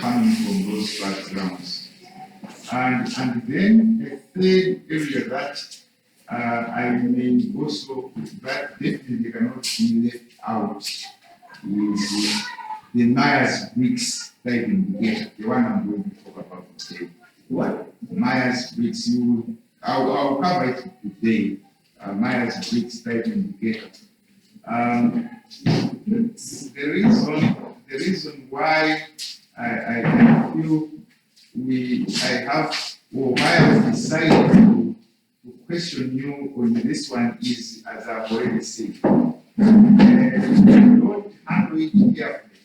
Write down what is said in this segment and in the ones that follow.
coming from those backgrounds. And then a third area that I may also, that definitely cannot be left out, is the Myers-Briggs type indicator, the one I'm going to talk about today. What? Myers-Briggs, I'll cover it today. Myers-Briggs type indicator. The reason why I feel why I've decided to question you on this one is, as I've already said, don't handle it carefully.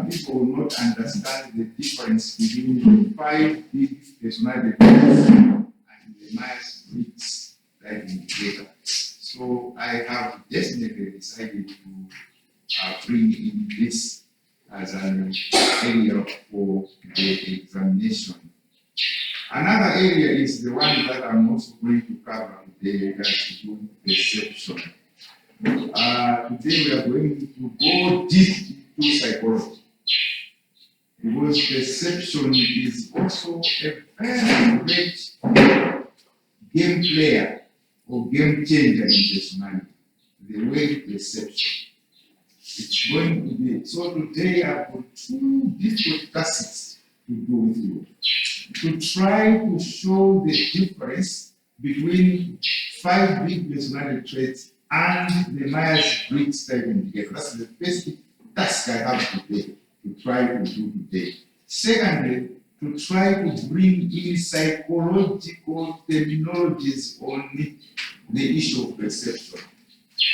People will not understand the difference between the 5 big personality traits and the Myers-Briggs type indicator. So I have definitely decided to bring in this as an area for the examination. Another area is the one that I'm also going to cover today, that's to do perception. Today we are going to go deep into psychology, because perception is also a very great game player or game changer in personality, the way perception. It's going to be, so today I've got 2 different tasks to do with you. To try to show the difference between 5 big personality traits and the Myers-Briggs type indicator. That's the first task I have today, to try to do today. Secondly, to try to bring in psychological terminologies on the issue of perception.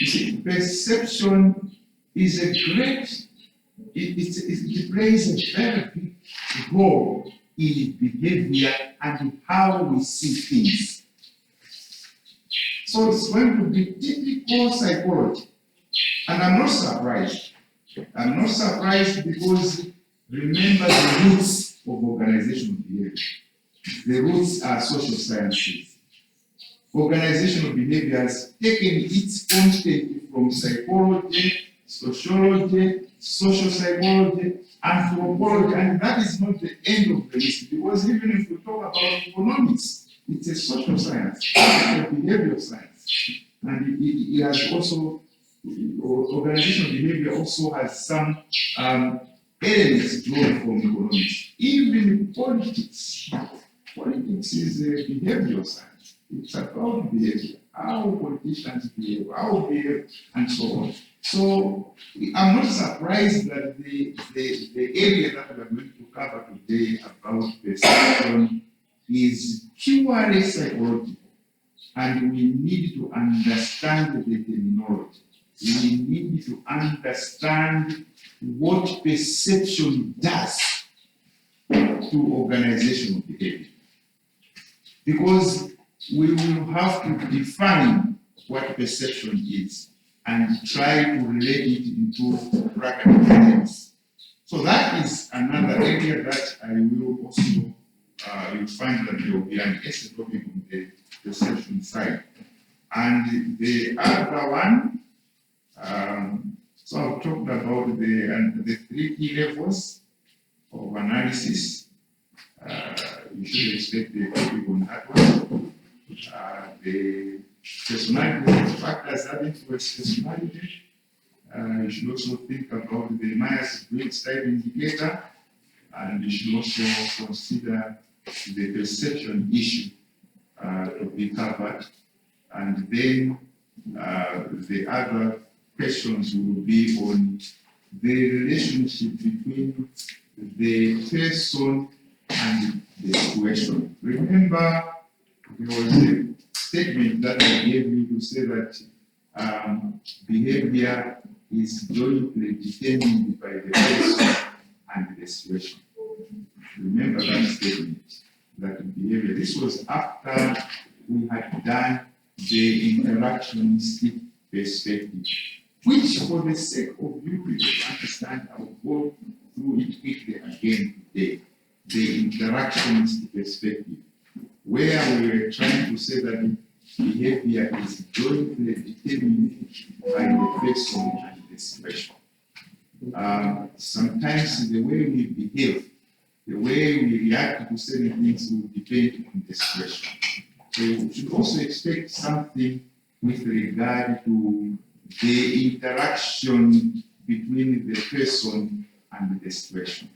You see, perception is a great, it plays a very big role in behavior and how we see things. So it's going to be typical psychology. And I'm not surprised. I'm not surprised because remember the roots of organizational behavior. The roots are social sciences. Organizational behavior has taken its content from psychology, sociology, social psychology, anthropology, and that is not the end of the list, because even if we talk about economics, it's a social science, it's a behavioral science, and it has also, organizational behavior also has some elements drawn from economics. Even politics is a behavioral science. It's about behavior, how politicians behave, how they behave, and so on. So I'm not surprised that the area that we are going to cover today about perception is purely psychological, and we need to understand the terminology. We need to understand what perception does to organizational behavior, because we will have to define what perception is and try to relate it into practical terms. So that is another area that I will also, you'll find that there will be an essay topic on the perception side. And the other one, so I've talked about the 3 key levels of analysis. You should expect the topic on that one. The personality factors that influence personality. You should also think about the Myers-Briggs type indicator, and you should also consider the perception issue to be covered. And then the other questions will be on the relationship between the person and the situation. Remember, there was a statement that I gave you to say that behavior is jointly determined by the person and the situation. Remember that statement, that behavior. This was after we had done the interactionistic perspective, which, for the sake of you to understand, I will go through it quickly again today. The interactionistic perspective, where we were trying to say that behavior is jointly determined by the person and the situation. Sometimes the way we behave, the way we react to certain things will depend on the situation. So you should also expect something with regard to the interaction between the person and the situation.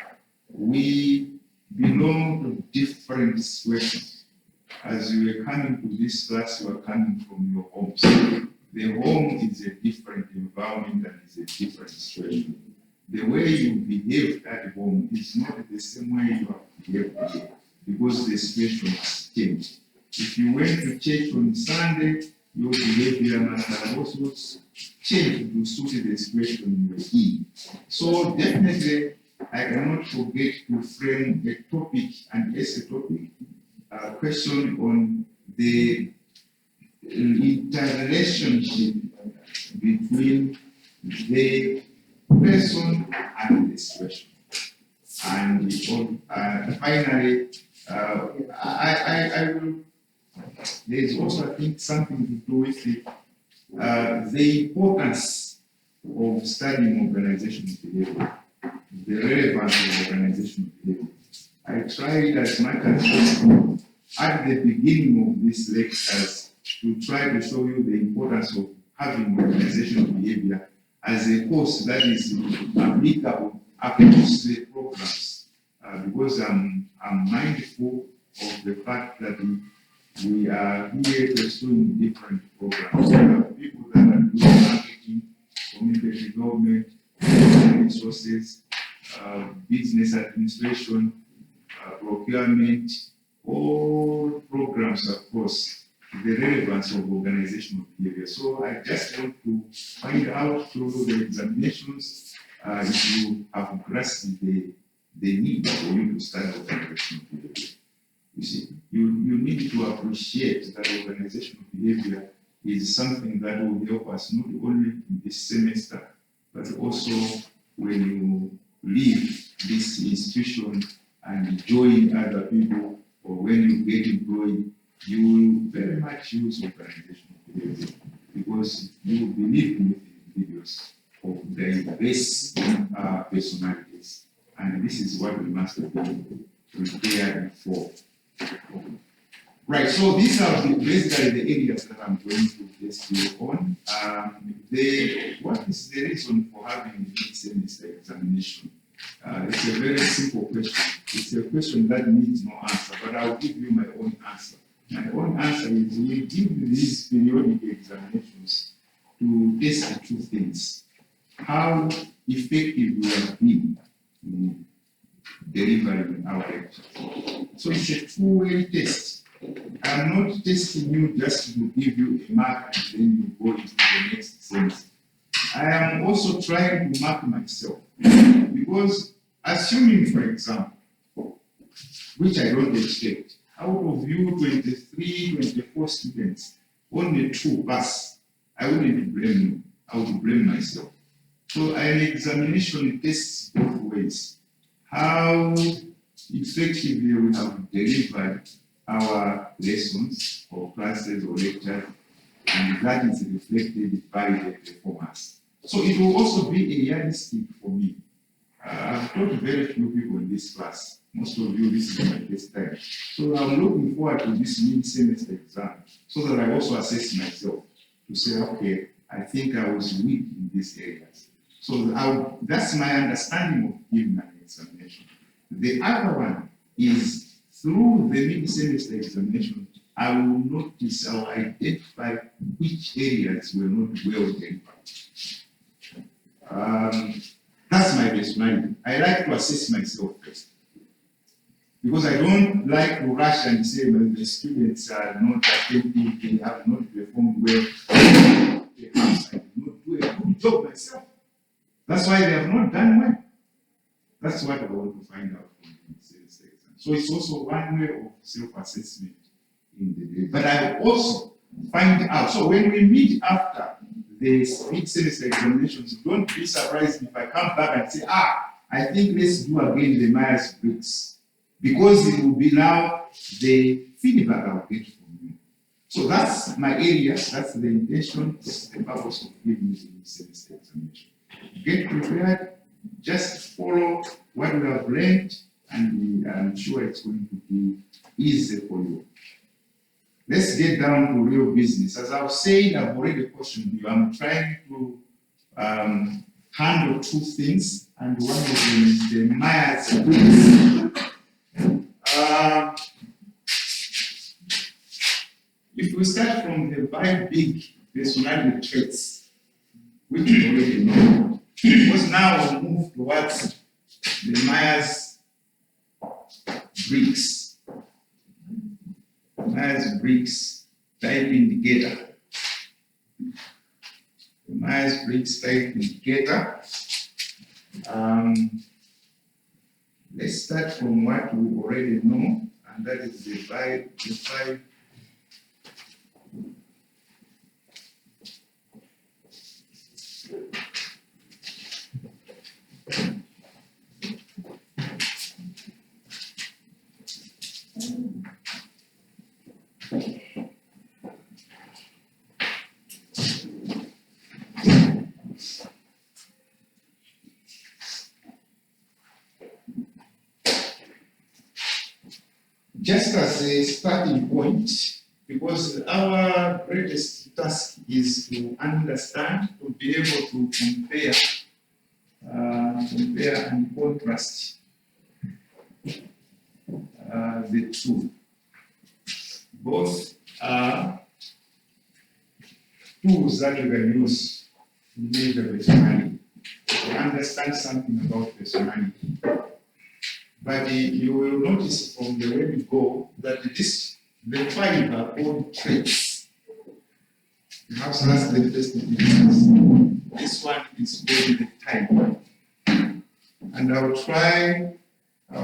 We belong to different situations. As you were coming to this class, you are coming from your homes. The home is a different environment and is a different situation. The way you behave at home is not the same way you have behaved here, because the situation has changed. If you went to church on Sunday, your behavior must have also changed to suit the situation you were in. So definitely, I cannot forget to frame a topic and as a topic, a question on the interrelationship between the person and the situation. And finally, I will, there is also, I think, something to do with the importance of studying organizational behavior, the relevance of organizational behavior. I tried as much as possible at the beginning of these lectures to try to show you the importance of having organizational behavior as a course that is applicable across the programs, because I'm mindful of the fact that we are here pursuing different programs. There are people that are doing marketing, community development, resources, business administration, procurement, all programs, of course, the relevance of organizational behavior. So I just want to find out through the examinations if you have grasped the need for you to study organizational behavior. You see, you need to appreciate that organizational behavior is something that will help us not only in this semester, but also when you leave this institution and join other people, or when you get employed, you will very much use organizational behavior because you believe with individuals of diverse personalities. And this is what we must be prepared for. Right, so these are basically the areas that I'm going to test you on. What is the reason for having a mid-semester examination? It's a very simple question. It's a question that needs no answer, but I'll give you my own answer. My own answer is we give these periodic examinations to test two things. How effective we have been in delivering our lecture. So it's a two-way test. I'm not testing you just to give you a mark and then you go into the next semester. I am also trying to mark myself. Because assuming, for example, which I don't expect, out of you 23, 24 students, only 2 pass, I wouldn't blame you. I would blame myself. So an examination tests both ways. How effectively we have delivered our lessons or classes or lectures, and that is reflected by the performance. So it will also be a yardstick for me. I've taught very few people in this class. Most of you, this is my first time. So I'm looking forward to this mid-semester exam so that I also assess myself to say, okay, I think I was weak in these areas. So that's my understanding of giving an examination. The other one is through the mid-semester examination, I will notice, I will identify which areas were not well delivered. That's my personality. I like to assess myself first. Because I don't like to rush and say, well, the students are not attending, they have not performed well. Perhaps I did not do a good job myself. That's why they have not done well. That's what I want to find out from the semester exam. So it's also one way of self-assessment in the day. But I will also find out. So when we meet after the mid-semester examinations, don't be surprised if I come back and say, I think let's do again the Myers-Briggs. Because it will be now the feedback I'll get from you. So that's my area, that's the intention, that's the purpose of giving you the mid-semester examination. Get prepared, just follow what we have learned, and I'm sure it's going to be easy for you. Let's get down to real business. As I've said, I've already cautioned you. I'm trying to handle two things, and one of them is the Myers-Briggs. If we start from the 5 big personality traits, which you already know, because now we move towards the Myers-Briggs. Myers-Briggs type indicator. The Myers-Briggs type indicator. Let's start from what we already know, and that is the five. Just as a starting point, because our greatest task is to understand, to be able to compare and contrast the two. Both are tools that we can use to measure personality, to understand something about personality. But you will notice from the way we go that the 5 are called traits. Perhaps that's the first difference. This one is called the type. And I'll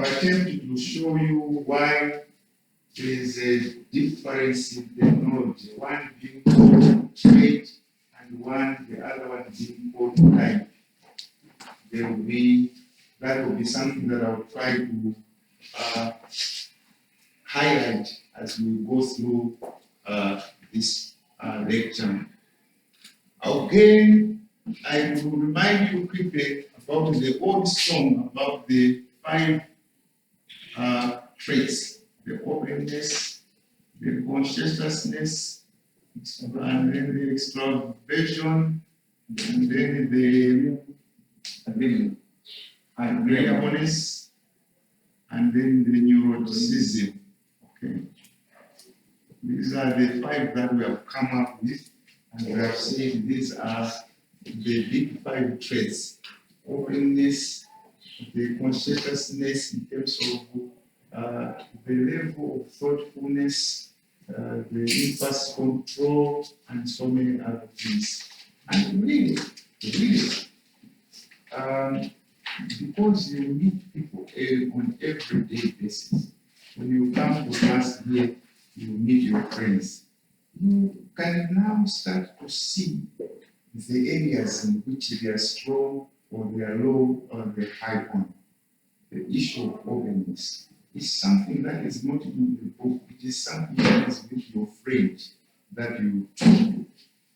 attempt to show you why there is a difference in terminology. One being called trait and the other one being called type. That will be something that I'll try to highlight as we go through this lecture. Again, I will remind you quickly about the old song about the 5 traits: the openness, the conscientiousness, and then the extraversion, and then the agreeableness, and then the neuroticism. Okay. These are the 5 that we have come up with, and we have said these are the big 5 traits: openness, the conscientiousness in terms of the level of thoughtfulness, the impulse control, and so many other things. And really, because you meet people on everyday basis, when you come to class here, you meet your friends, you can now start to see the areas in which they are strong or they are low or they are high on. The issue of openness is something that is not in the book. It is something that is with your friend that you talk to.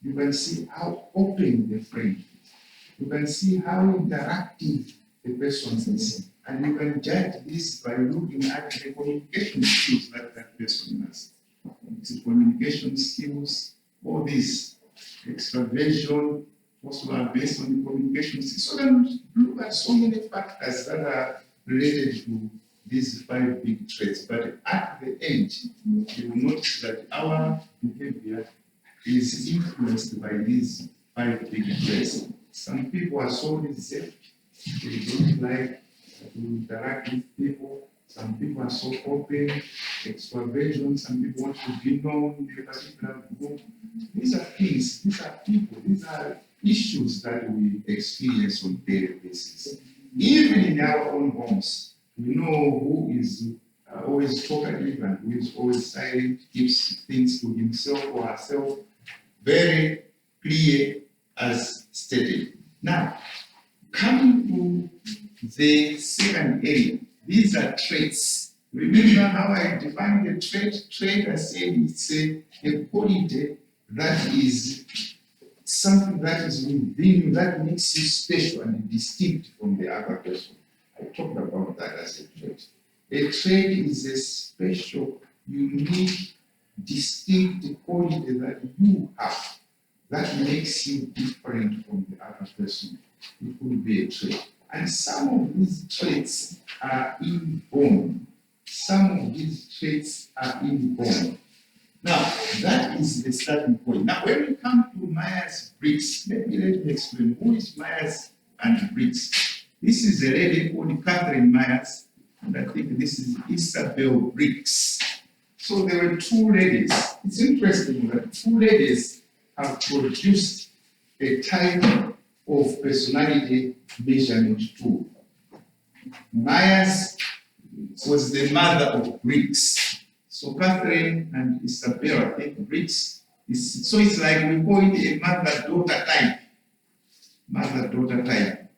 You can see how open the friend is. You can see how interactive the person is. And you can judge this by looking at the communication skills that that person has. It's communication skills, all these extraversion, also are based on the communication skills. So then look at so many factors that are related to these 5 big traits. But at the end, you will notice that our behavior is influenced by these 5 big traits. Some people are so reserved, they don't like to interact with people. Some people are so open, extraversion. Some people want to be known in a particular group. These are things, these are people, these are issues that we experience on a daily basis. Even in our own homes, we know who is always talkative and who is always silent, keeps things to himself or herself, very clear as stated. Now, coming to the second area, these are traits. Remember how I defined the trait? Trait, I said it's a quality that is something that is within you that makes you special and distinct from the other person. I talked about that as a trait. A trait is a special, unique, distinct quality that you have that makes you different from the other person. It could be a trait. And some of these traits are inborn. Some of these traits are inborn. Now, that is the starting point. Now, when we come to Myers-Briggs, maybe let me explain who is Myers and Briggs. This is a lady called Catherine Myers, and I think this is Isabel Briggs. So there were two ladies. It's interesting that two ladies have produced a type of personality measurement tool. Myers was the mother of Briggs. So Catherine and Isabel, I think Briggs, so it's like we call it a mother-daughter type. Mother-daughter type.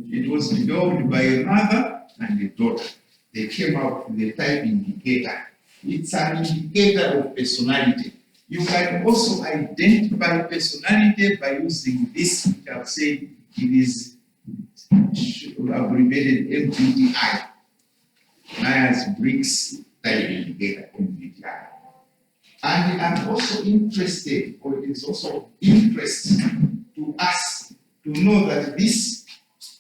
It was developed by a mother and a daughter. They came up with a type indicator. It's an indicator of personality. You can also identify personality by using this, which I've said it is abbreviated MBTI. Myers-Briggs type indicator, MBTI. And I'm also interested, or it is also of interest to us to know that this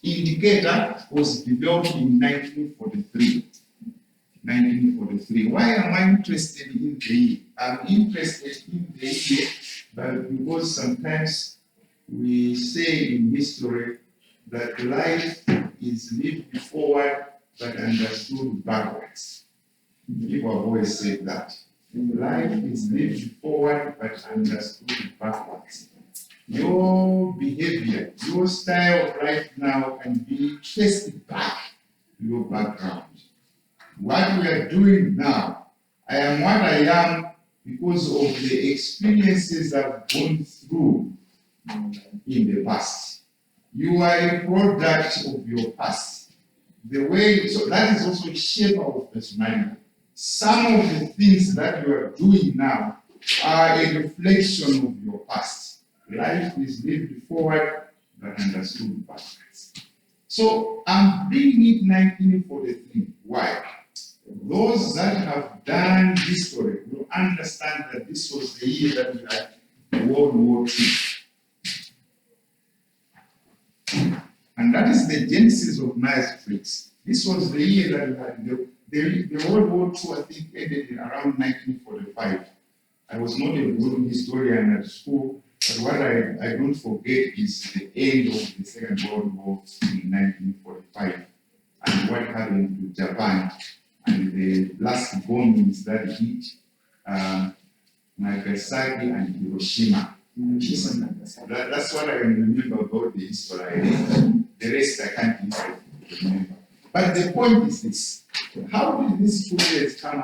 indicator was developed in 1943. 1943. Why am I interested in the year? I'm interested in the year because sometimes we say in history that life is lived forward but understood backwards. People have always said that. Life is lived forward but understood backwards. Your behavior, your style of life now can be traced back to your background. What we are doing now, I am what I am because of the experiences I've gone through in the past. You are a product of your past. The way, so that is also a shape of personality. Some of the things that you are doing now are a reflection of your past. Life is lived forward but understood backwards. So I'm bringing it 1943. Why? Those that have done history will understand that this was the year that we had World War II. And that is the genesis of Myers-Briggs. This was the year that we had the World War II, I think, ended in around 1945. I was not a good historian at school, but what I don't forget is the end of the Second World War in 1945 and what happened to Japan and the last bombings that hit Nagasaki and Hiroshima. That's what I remember about the history. The rest I can't remember. But the point is this. How did these two years come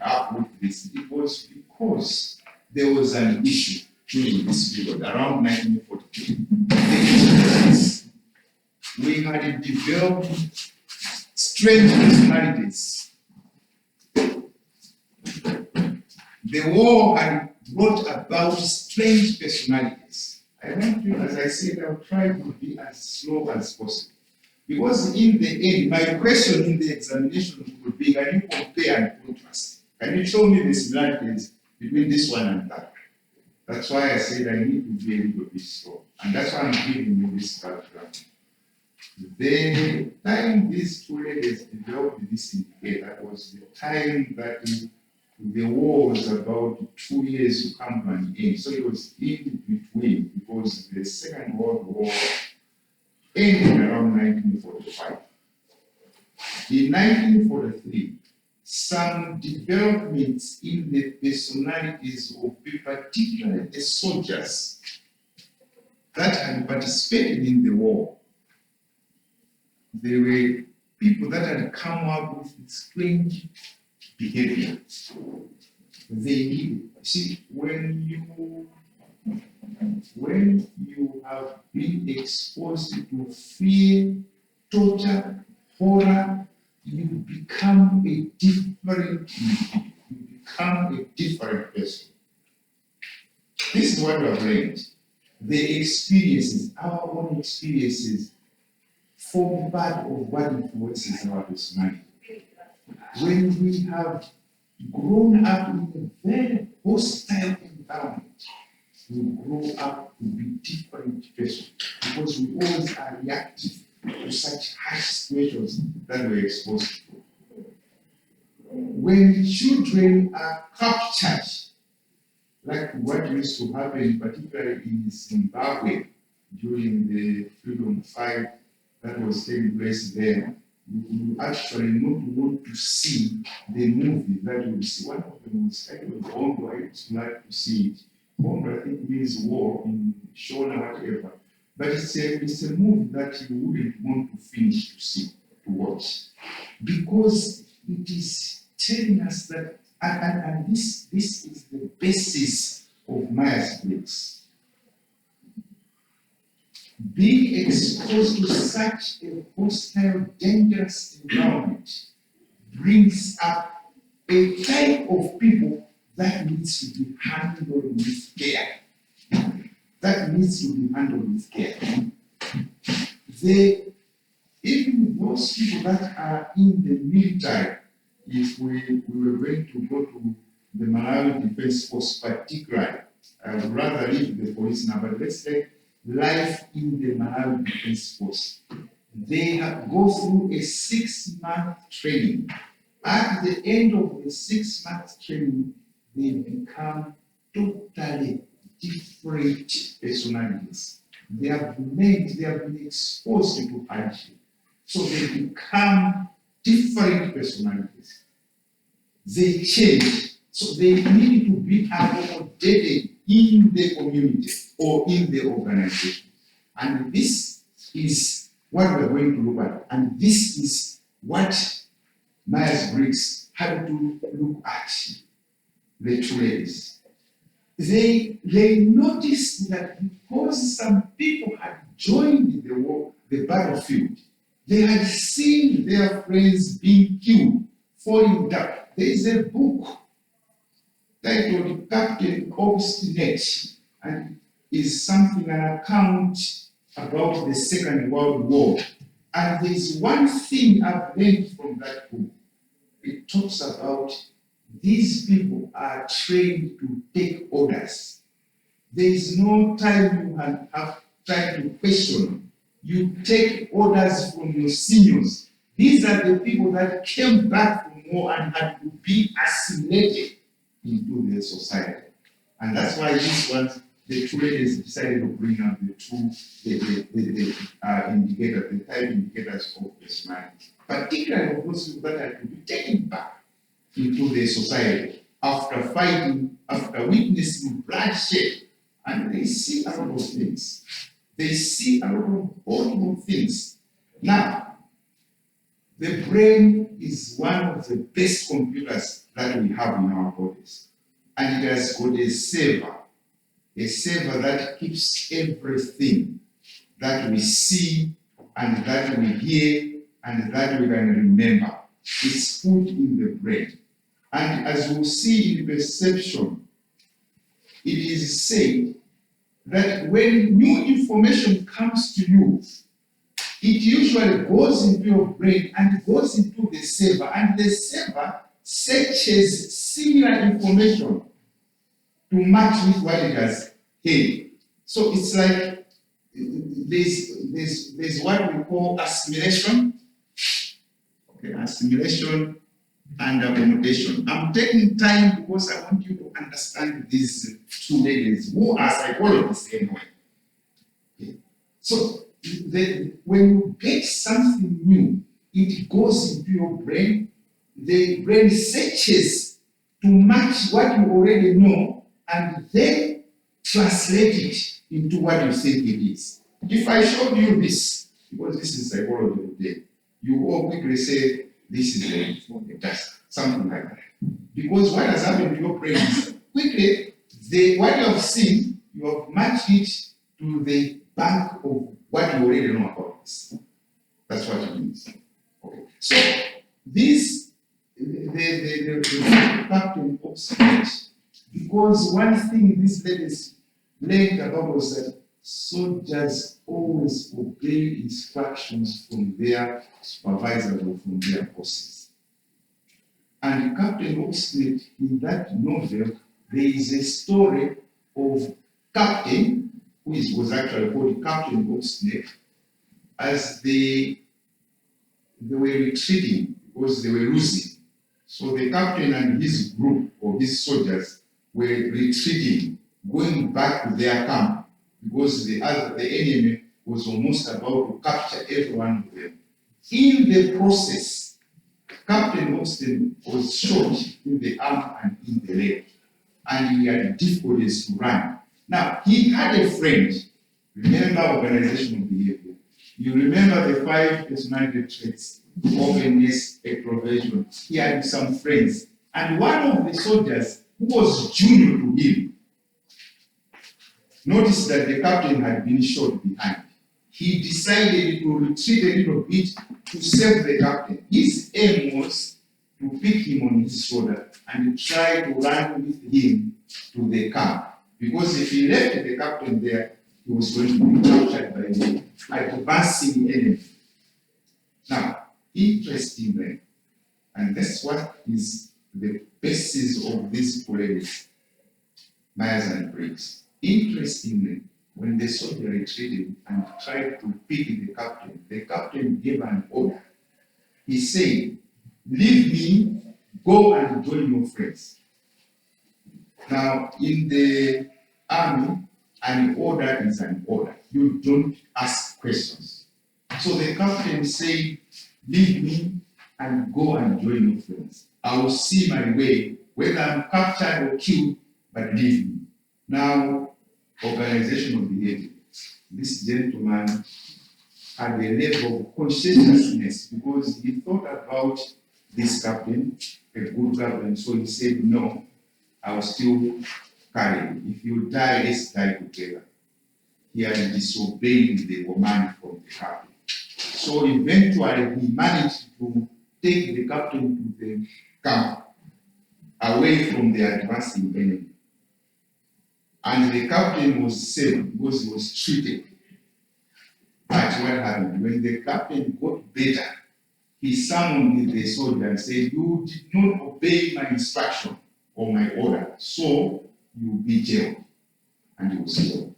up with this? It was because there was an issue during this period, around 1942. The issue is we had developed strange personalities. The war had brought about strange personalities. I want to, as I said, I'll try to be as slow as possible. Because in the end, my question in the examination would be, can you compare and contrast? Can you show me the similarities between this one and that? That's why I said I need to be a little bit slow. And that's why I'm giving you this background. The time these two ladies developed this indicator was the time that the war was about 2 years to come to an end. So it was in between because the Second World War ended around 1945. In 1943, some developments in the personalities of people, particularly the soldiers that had participated in the war, there were people that had come up with strange behavior. They need, see, when you have been exposed to fear, torture, horror, you become a different person. This is what we have learned. The experiences, our own experiences, form part of what influences our personality. When we have grown up in a very hostile environment, we grow up to be different persons because we always are reactive to such harsh situations that we're exposed to. When children are captured, like what used to happen, particularly in Zimbabwe during the freedom fight that was taking place there, you actually not want to see the movie that you see. One of them was titled Bondo. I used to like to see it. Bondo, I think, means war in Shona, whatever. But it's a movie that you wouldn't want to finish to see, to watch. Because it is telling us that, and this is the basis of Myers-Briggs. Being exposed to such a hostile, dangerous environment brings up a type of people that needs to be handled with care. That needs to be handled with care. Even those people that are in the military, if we were going to go to the Malawi Defense Force particularly, I would rather leave the police now, but let's take life in the Malawi Defense Force. They go through a 6-month training. At the end of the 6-month training, they become totally different personalities. They have been exposed to hardship. So they become different personalities. They change. So they need to be accommodated in the community or in the organization. And this is what we're going to look at. And this is what Myers-Briggs had to look at, the two ladies. They noticed that because some people had joined the war, the battlefield, they had seen their friends being killed, falling down. There is a book titled Captain Obstinate, and is something, an account about the Second World War. And there is one thing I've learned from that book. It talks about these people are trained to take orders. There is no time you have time to question. You take orders from your seniors. These are the people that came back from war and had to be assimilated into their society. And that's why these ones, the two ladies decided to bring up the two indicators, the type indicators of personality. Particularly of those people that had to be taken back into their society after fighting, after witnessing bloodshed. And they see a lot of things. They see a lot of horrible things. Now, the brain is one of the best computers that we have in our bodies. And it has got a server that keeps everything that we see and that we hear and that we can remember. It's put in the brain. And as we'll see in perception, it is said that when new information comes to you, it usually goes into your brain and goes into the server, and the server searches similar information to match with what it has heard. So it's like there's what we call assimilation. Okay, assimilation and accommodation. I'm taking time because I want you to understand these two ladies who are psychologists anyway. Okay. So when you get something new, it goes into your brain. The brain searches to match what you already know and then translate it into what you think it is. If I showed you this, because this is psychology today, you all quickly say, this is a dust, something like that. Because what has happened to your brain is quickly, what you have seen, you have matched it to the bank of what you already know about this. That's what it means. Okay. So this the captain obstinate, because one thing these ladies learned about was that soldiers always obey instructions from their supervisors or from their bosses. And Captain Oxnett, in that novel, there is a story of Captain, was actually called Captain Oxnett, as they were retreating because they were losing. So the captain and his group of his soldiers were retreating, going back to their camp because the enemy was almost about to capture every one of them. In the process, Captain Austin was shot in the arm and in the leg, and he had difficulties to run. Now, he had a friend. Remember organizational behavior. You remember the 5 personality traits: openness, extroversion. He had some friends, and one of the soldiers who was junior to him noticed that the captain had been shot behind. He decided to retreat a little bit to save the captain. His aim was to pick him on his shoulder and try to run with him to the camp. Because if he left the captain there, he was going to be captured by the advancing enemy. Now, interestingly, and that's what is the basis of this polemics, Myers and Briggs. Interestingly, when the soldier retreated and tried to pick the captain gave an order. He said, "Leave me, go and join your friends." Now, in the army, an order is an order. You don't ask questions. So the captain said, "Leave me and go and join your friends. I will see my way, whether I'm captured or killed, but leave me." Now, organizational behavior. This gentleman had a level of conscientiousness because he thought about this captain, a good captain, so he said, "No, I'll still carry you. If you die, let's die together." He had disobeyed the command from the captain. So eventually he managed to take the captain to the camp, away from the advancing enemy. And the captain was saved because he was treated. But what happened? When the captain got better, he summoned the soldier and said, "You did not obey my instruction or my order, so you will be jailed." And he was killed.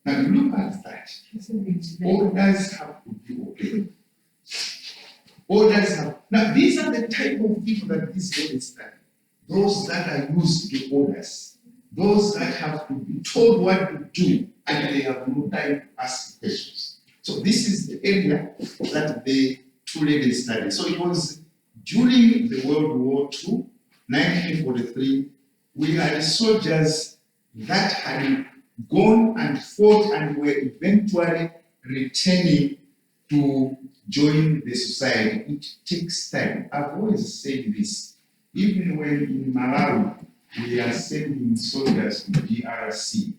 Now you look at that. Orders have to be obeyed. Orders have. Now these are the type of people that this world is studying. Those that are used to orders. Those that have to be told what to do and they have no time to ask questions. So this is the area that the two ladies studied. So it was during the World War II, 1943, we had soldiers that had gone and fought and were eventually returning to join the society. It takes time. I've always said this. Even when in Malawi, we are sending soldiers to DRC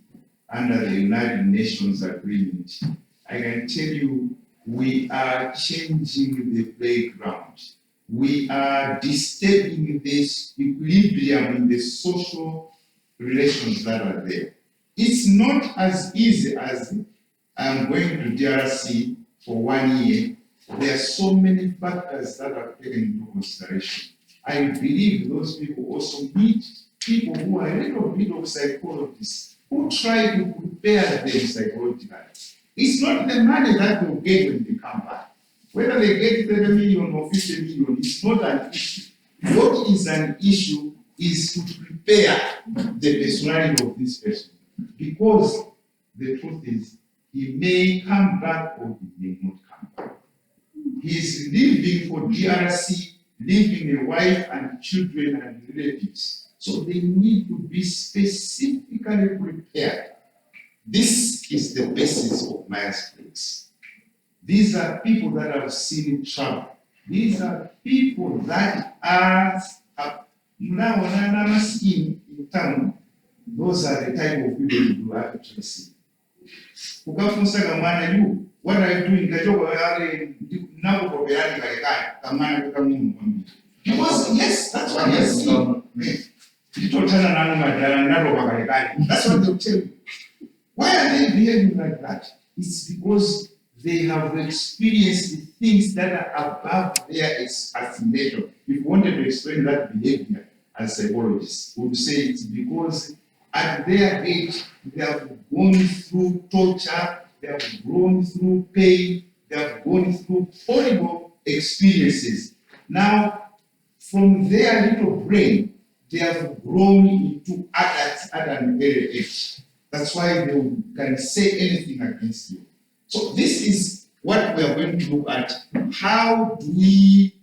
under the United Nations Agreement, I can tell you we are changing the playground. We are disturbing this equilibrium in the social relations that are there. It's not as easy as I'm going to DRC for 1 year. There are so many factors that are taken into consideration. I believe those people also meet people who are a little bit of psychologists who try to prepare them psychologically. It's not the money that they'll get when they come back. Whether they get 30 million or 50 million, it's not an issue. What is an issue is to prepare the personality of this person. Because the truth is, he may come back or he may not come back. He's living for DRC, leaving a wife and children and relatives. So they need to be specifically prepared. This is the basis of Myers-Briggs. These are people that have seen trouble. These are people that are in town. Those are the type of people you have to see. What are you doing? Because yes, that's what you're seeing. That's what they'll tell you. Why are they behaving like that? It's because they have experienced things that are above their estimation. If you wanted to explain that behavior as psychologists, we would say it's because at their age they have gone through torture, they have gone through pain, they have gone through horrible experiences. Now, from their little brain, they have grown into adults at an early age. That's why they can say anything against you. So this is what we are going to look at. How do we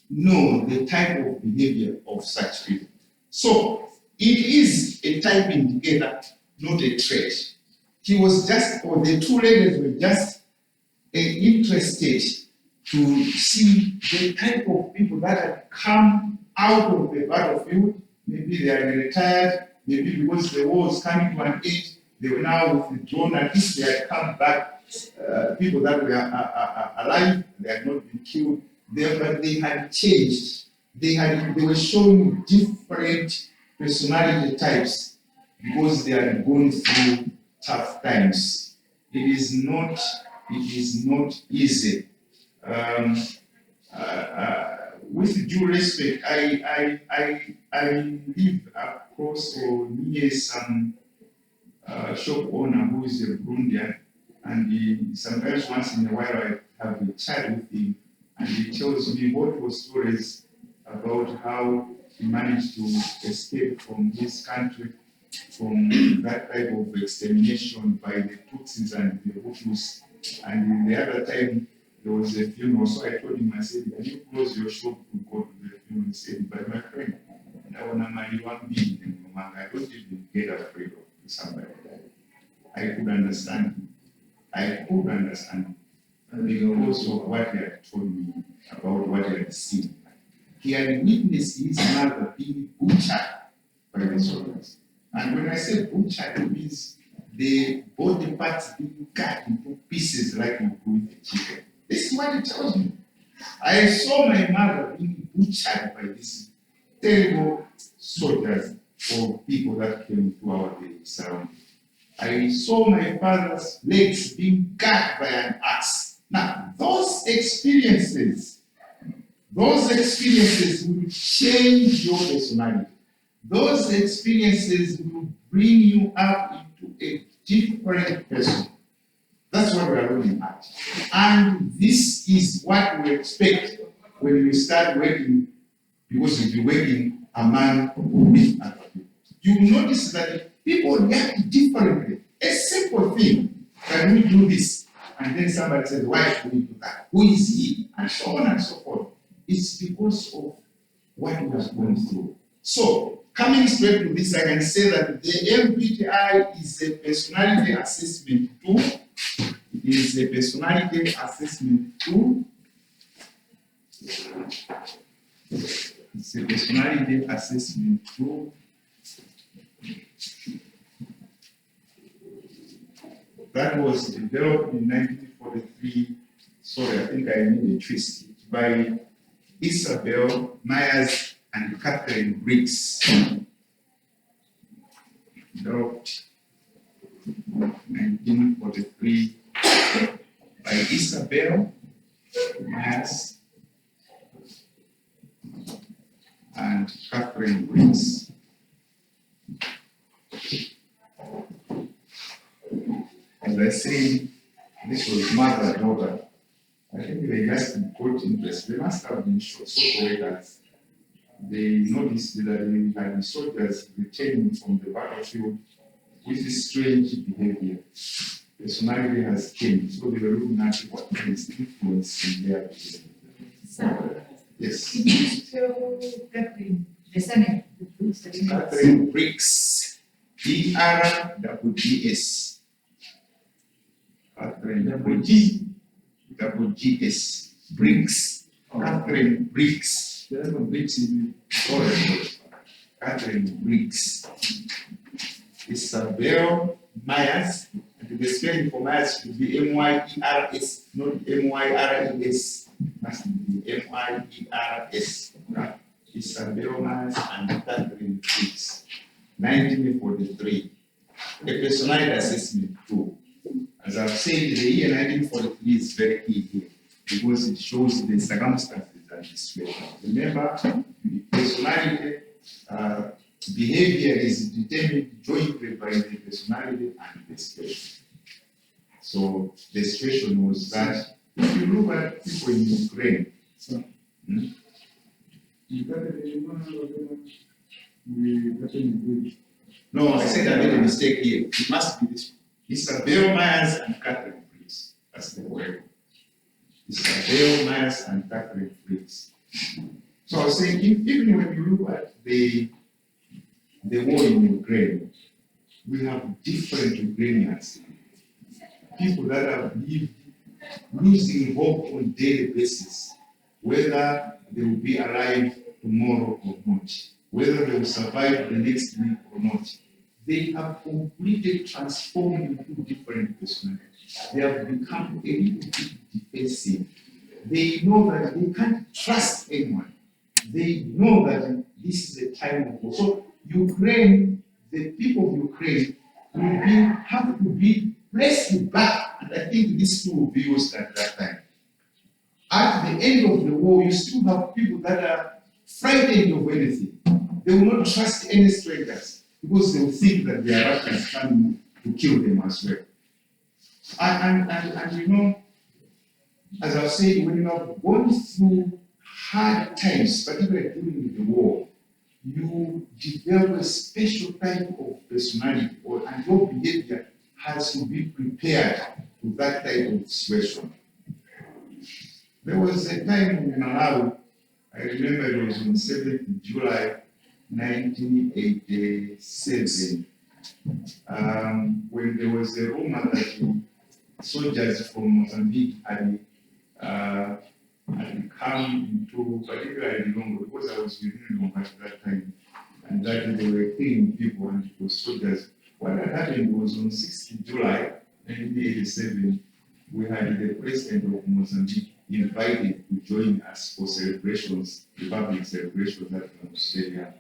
know the type of behavior of such people? So it is a type indicator, not a trait. He was just, or the two ladies were just interested to see the type of people that had come out of the battlefield. Maybe they are retired, maybe because the war was coming to an end, they were now withdrawn, at least they had come back, people that were alive, they had not been killed, but they had changed. They were showing different personality types because they had gone through tough times. It is not easy. With due respect, I live across or near some shop owner who is a Burundian, and sometimes once in a while I have a chat with him, and he tells me multiple stories about how he managed to escape from his country, from that type of extermination by the Tutsis and the Hutus. And the other time there was a funeral, so I told him, I said, can you close your shop to go to the funeral? He said, but my friend, I want to marry one being in the man. I don't even get afraid of somebody like that. I could understand him. Because of what he had told me about what he had seen. He had witnessed his mother being butchered by the soldiers. And when I say butchered, it means the body parts being cut into pieces like you do with a chicken. This is what it tells me. I saw my mother being butchered by these terrible soldiers or people that came to our surrounding. I saw my father's legs being cut by an axe. Now, those experiences will change your personality. Those experiences will bring you up into a different person. That's what we are looking at. And this is what we expect when you start working, because you'll be working among other people. You notice that people react differently. A simple thing, can we do this? And then somebody says, why should we do that? Who is he? And so on and so forth. It's because of what we have gone through. So, coming straight to this, I can say that the MBTI is a personality assessment tool. It is a personality assessment tool. It's a personality assessment tool. That was developed in 1943. Sorry, I think I made a twist. By Isabel Myers and Catherine Briggs. Developed 1943 by Isabel Myers and Catherine Briggs. As I say, this was mother-daughter. I think they just got interest. They must have been social workers. They noticed that they had soldiers returning from the battlefield with this strange behavior. Personality has changed, so they were looking at what is influencing their behavior. So, Yes. can you spell Catherine, the surname? Catherine Briggs. BRGS. Catherine Briggs. Briggs. Catherine Briggs. There's no Briggs in the Catherine Briggs. Isabel Myers. And the spelling for Myers should be M-Y-E-R-S, not M-Y-R-E-S. Must be M-I-E-R-S. Isabel Myers and Catherine Briggs. 1943. a personality assessment tool. As I've said, the year 1943 is very key here because it shows the circumstances and the situation. Remember, the personality behavior is determined jointly by the personality and the situation. So the situation was that if you look at people in Ukraine, no, I said I made a mistake here. It must be this one. Isabel Myers and Catherine Fritz. That's the word. Isabel Myers and Catherine Fritz. So I was saying, even when you look at the war in Ukraine, we have different Ukrainians. People that have lived losing hope on a daily basis, whether they will be alive tomorrow or not, whether they will survive the next week or not. They have completely transformed into different personalities. They have become a little bit defensive. They know that they can't trust anyone. They know that this is a time of war. So Ukraine, the people of Ukraine, have to be pressed back. And I think this tool will be used at that time. At the end of the war, you still have people that are frightened of anything. They will not trust any strangers because they will think that they are Russians coming to kill them as well. And you know, as I've said, when you have gone through hard times, particularly during the war, you develop a special type of personality, and your behavior has to be prepared to that type of situation. There was a time in Malawi, I remember it was on 7th July 1987, when there was a rumor that soldiers from Mozambique had come into, particularly Longo, because I was within Longo at that time, and that they were killing people and it was soldiers. What had happened was on 6th July 1987, we had the president of Mozambique invited to join us for celebrations, Republic celebrations at Australia.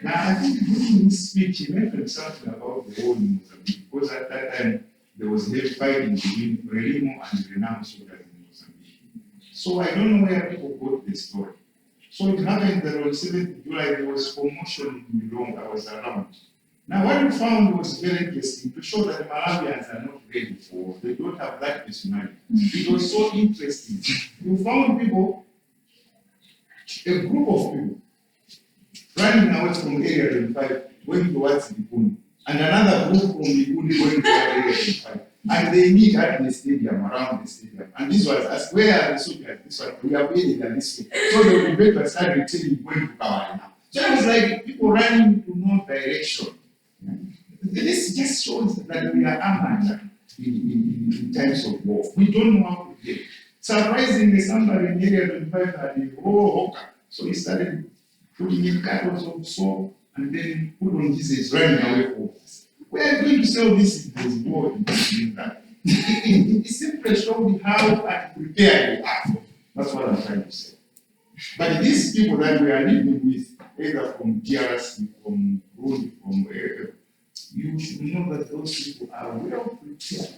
Now, I think during his speech, he mentioned something about the war in Mozambique, because at that time there was heavy fighting between Frelimo and Renamo soldiers in Mozambique. So I don't know where people got the story. So it happened that on 7th July there was commotion in Milonga, I was around. Now, what we found was very interesting to show that Malawians are not ready for, they don't have that personality. It was so interesting. You found people, a group of people, running away from Area 25, going towards Likuni, and another group from Likuni going towards Area 25. And they meet at the stadium, around the stadium. And this was, as where are the soldiers? This one, we are waiting at this way. So they will better start returning going to Kawai now. So it was like people running to no direction. This just shows that we are armed in times of war. We don't know how to play. Surprisingly, somebody in Area 25 had a hawker. So he started putting in cartons of soap and then put on Jesus running away from us. We are going to sell this in this war in that. It simply showed how unprepared we are. That's what I'm trying to say. But these people that we are living with, either from DRC, from Burundi, from wherever, you should know that those people are well prepared.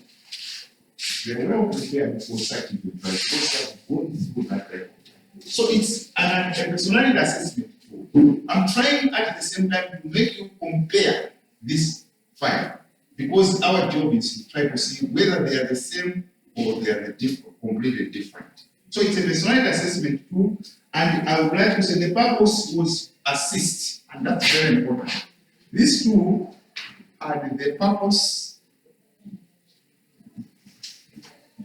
They are well prepared for such events, because they have gone through that type. So it's a personality assessment tool. I'm trying at the same time to make you compare this file, because our job is to try to see whether they are the same or they are completely different. So it's a personality assessment tool, and I would like to say the purpose was assist, and that's very important. This tool had the purpose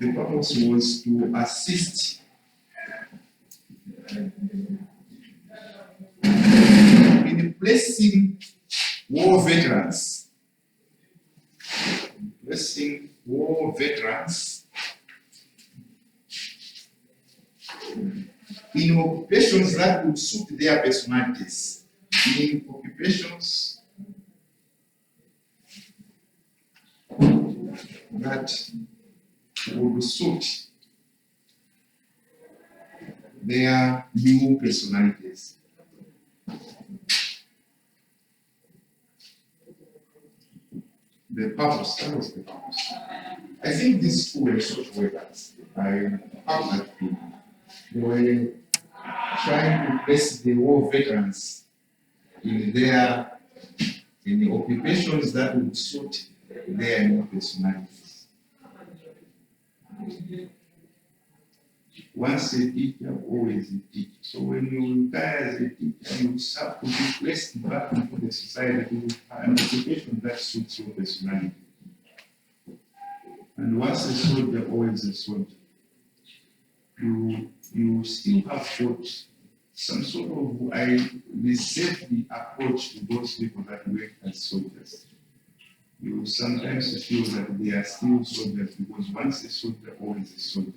was to assist in placing war veterans in occupations that would suit their personalities, in occupations that would suit their new personalities. the purpose, that was the purpose. I think these two were social workers. I have that feeling. They were trying to place the war veterans in the occupations that would suit their new personalities. Once a teacher, always a teacher. So when you retire as a teacher, you have to be placed back into the society with an occupation that suits your personality. And once a soldier, always a soldier. You still have got some sort of safety approach to those people that work as soldiers. You sometimes feel that they are still soldiers because once a soldier, always a soldier.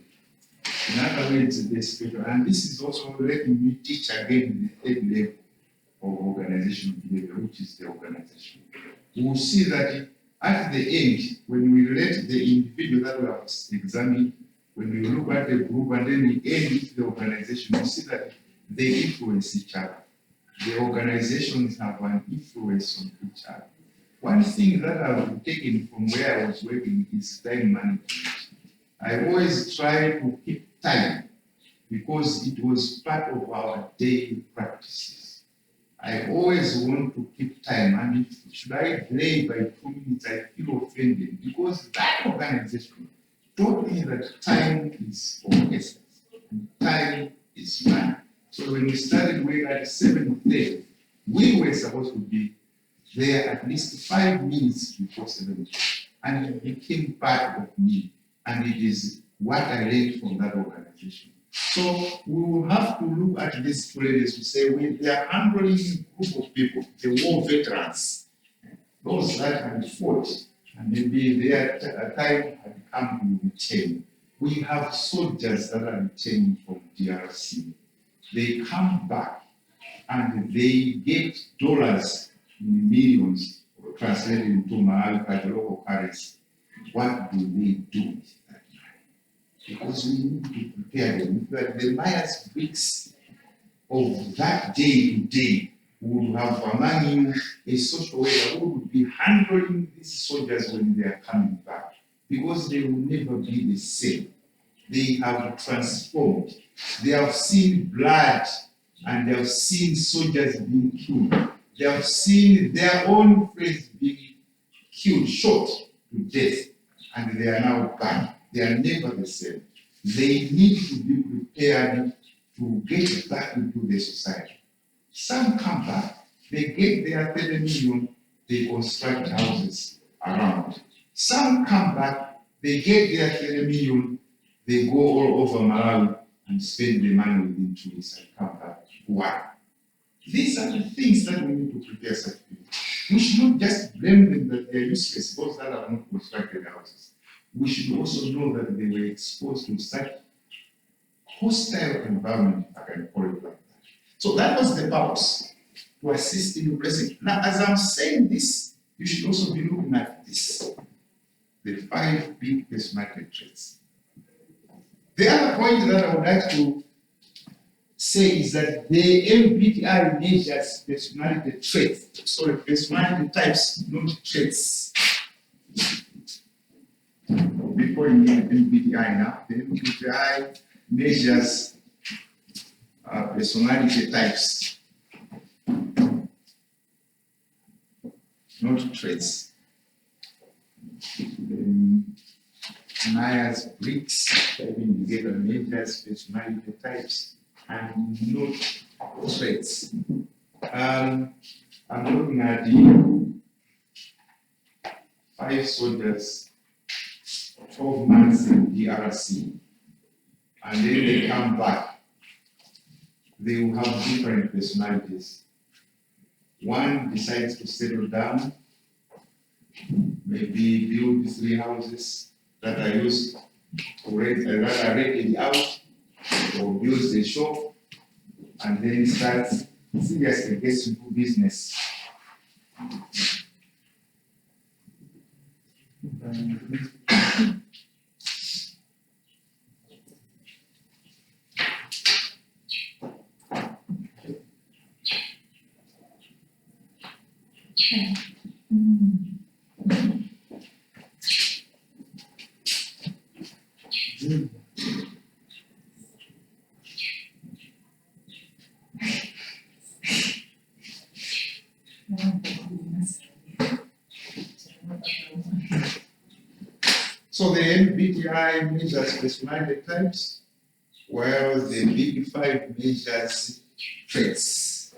In other words, the special, and this is also letting me teach again the third level of organizational behavior, which is the organization. We will see that at the end, when we relate the individual that we have examined, when we look at the group and then we end with the organization, we see that they influence each other. The organizations have an influence on each other. One thing that I've taken from where I was working is time management. I always try to keep time because it was part of our daily practices. I always want to keep time, and if should I delay by 2 minutes, I feel offended because that organization taught me that time is of essence and time is money. So when we started work at 7:30, we were supposed to be there at least 5 minutes before 7, and it became part of me, and it is what I learned from that organization. So we will have to look at these two ladies to say when they are handling a group of people, the war veterans, those that had fought, and maybe their time had come to return. We have soldiers that are returning from DRC. They come back and they get dollars in millions translated into Malawi local currency. What do they do with that money? Because we need to prepare them. That the Myers-Briggs of that day to day would have among you a social worker who would be handling these soldiers when they are coming back, because they will never be the same. They have transformed. They have seen blood and they have seen soldiers being killed. They have seen their own friends being killed, shot to death, and they are now back. They are never the same. They need to be prepared to get back into the society. Some come back, they get their 30 million, they construct houses around. Some come back, they get their 30 million, they go all over Malawi and spend the money within 2 weeks and come back. Why? These are the things that we need to prepare such people. We should not just blame them that they are useless, those that have not constructed houses. We should also know that they were exposed to such hostile environment, if I can call it like that. So that was the purpose, to assist in replacing. Now, as I'm saying this, you should also be looking at this, the 5 big personality traits. The other point that I would like to say is that the MBTI measures personality traits, sorry, personality types, not traits. Before you need MBTI now, the MBTI measures personality types, not traits. Myers-Briggs indicator measures personality types and not traits. I'm looking at the 5 soldiers, 12 months in DRC, and then they come back. They will have different personalities. One decides to settle down, maybe build 3 houses that are used to rent, that are rented out, or builds a shop, and then starts seriously gets into business. So the MBTI measures personality types, while the Big Five measures traits.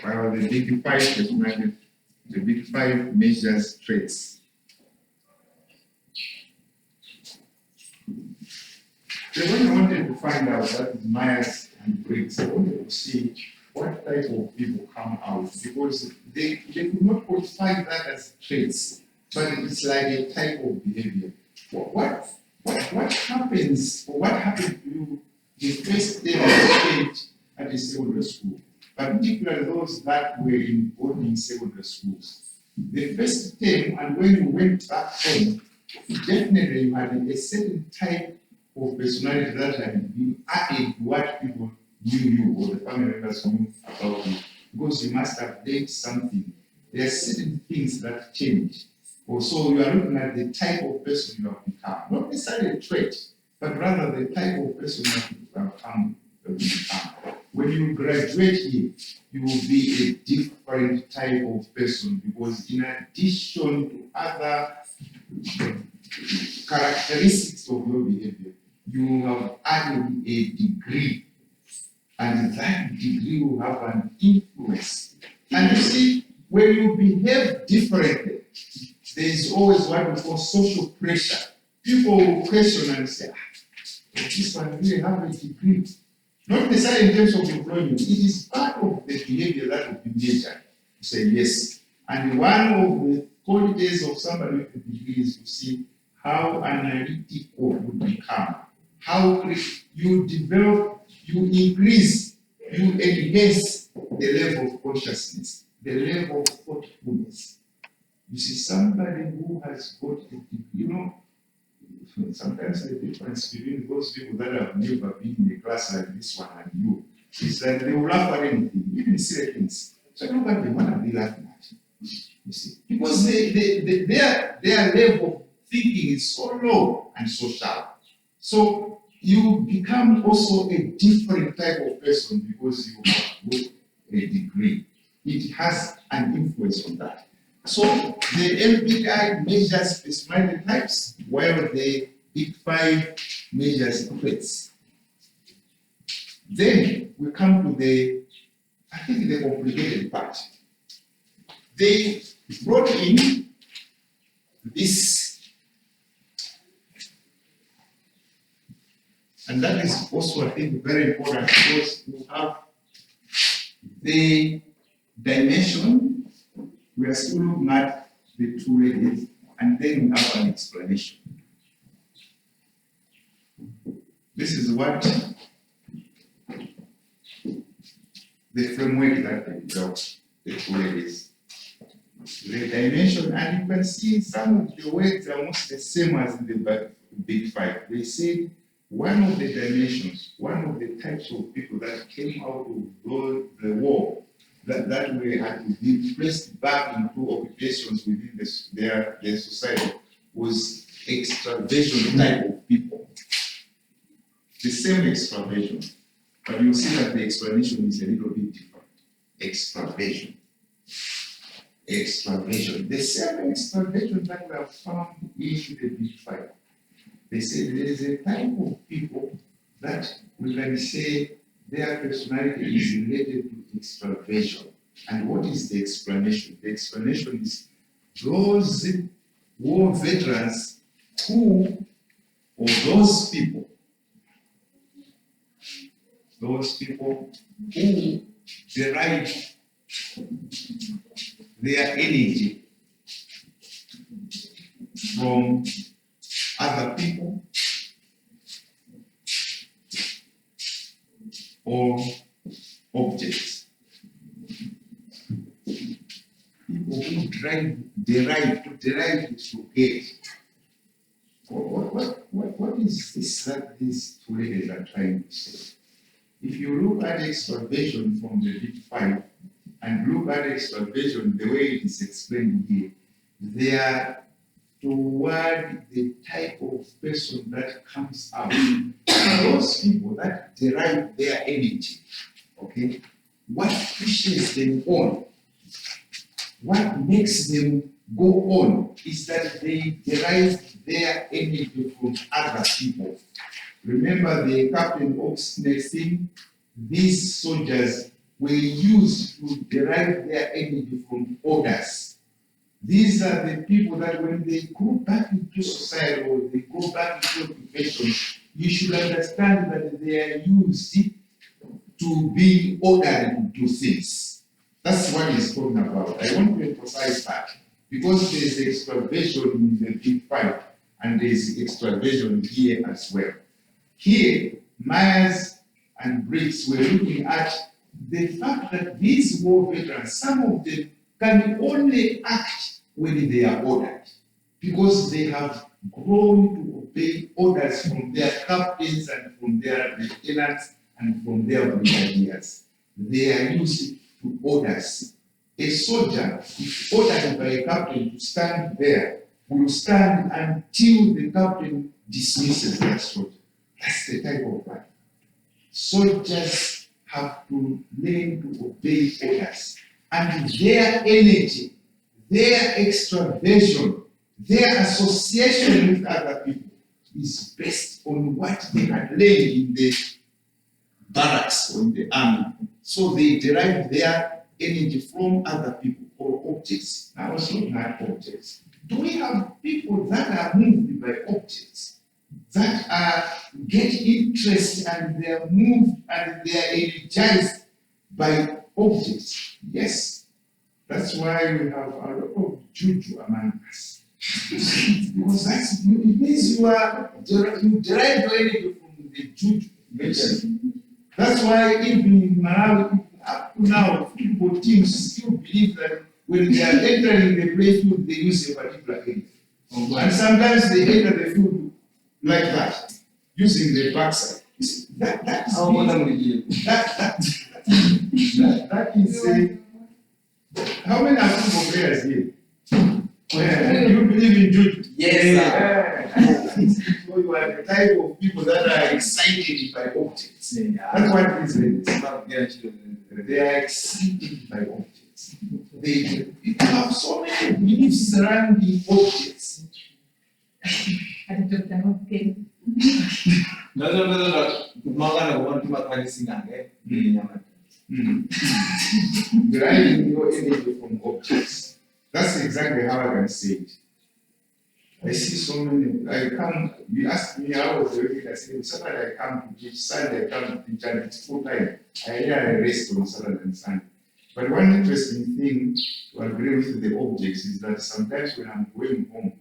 While the Big Five personality, the Big Five measures traits. So when I wanted to find out what is Myers and Briggs, I wanted to see what type of people come out, because they could not qualify that as traits, but it's like a type of behavior. What happens, or what happened to you the first day you stayed at a secondary school, particularly those that were in boarding secondary schools? The first term, and when you went back home, definitely you had a certain type of personality that had been added to what people knew you or the family members knew about you, because you must have learned something. There are certain things that change. So you are looking at the type of person you have become, not necessarily a trait, but rather the type of person you have become. When you graduate here, you will be a different type of person, because in addition to other characteristics of your behavior, you have added a degree, and that degree will have an influence. And you see, when you behave differently, there is always what we call social pressure. People will question and say, this one really have a degree. Not necessarily in terms of employment, it is part of the behavior that will be measured. You say yes. And one of the qualities of somebody with a degree is to see how analytical you become, how you develop, you increase, you enhance the level of consciousness, the level of thoughtfulness. You see, somebody who has got a degree, sometimes the difference between those people that have never been in a class like this one and you is that they will laugh at anything, even silly things. So nobody what are they laughing at? You see, because their level of thinking is so low and so sharp. So you become also a different type of person because you have got a degree. It has an influence on that. So the MBTI measures personality types, while the Big Five measures traits. Then we come to the complicated part. They brought in this, and that is also, I think, very important, because we have the dimension. We are still looking at the two ladies, and then we have an explanation. This is what the framework that they developed, the two ladies. The dimension, and you can see some of the words are almost the same as in the Big Five. They say one of the dimensions, one of the types of people that came out of the war, that way had to be placed back into occupations within their society, was extraversion type of people. The same extraversion, but you see that the explanation is a little bit different. Extraversion. Extraversion. The same extraversion that we have found in the Big Five. They say there is a type of people that we can say their personality is related to extraversion. And what is the explanation? The explanation is those war veterans or those people who derive their energy from other people or objects. People who derive to get. What is this that these two ladies are trying to say? If you look at extraversion from the Big Five and look at extraversion the way it is explained here, they are toward the type of person that comes out. Those people that derive their energy, okay, what pushes them on what makes them go on is that they derive their energy from other people. Remember the captain Oxney thing? These soldiers were used to derive their energy from others. These are the people that when they go back into society or they go back into occupation, you should understand that they are used to be ordered to do things. That's what he's talking about. I want to emphasize that because there's extraversion in the big fight and there's extraversion here as well. Here, Myers and Briggs were looking at the fact that these war veterans, some of them can only act when they are ordered because they have grown to obey orders from their captains and from their lieutenants and from their brigadiers. They are used to orders. A soldier, if ordered by a captain to stand there, will stand until the captain dismisses that soldier. That's the type of life. Soldiers have to learn to obey orders. And their energy, their extraversion, their association with other people is based on what they had learned in the barracks or in the army. So they derive their energy from other people or objects. Now, it's not objects. Do we have people that are moved by objects? That get interest and they are moved and they are energized by objects? Yes. That's why we have a lot of juju among us. Because it means you derive your energy from the juju. That's why even in Malawi, up to now, football teams still believe that when they are entering the playfield, they use a particular energy. And sometimes they enter the field like that, using the backside. That is how many are football players here? Do you believe in juju? Yes, sir. So you are the type of people that are excited by objects. That's what it is. They are excited by objects. People have so many beliefs surrounding objects. Deriving your energy from objects. That's exactly how I can say it. I see so many. You ask me, I was already saying, Saturday I come to teach, Sunday I come to teach, and it's full time. I rest on Saturday and Sunday. But one interesting thing to agree with the objects is that sometimes when I'm going home,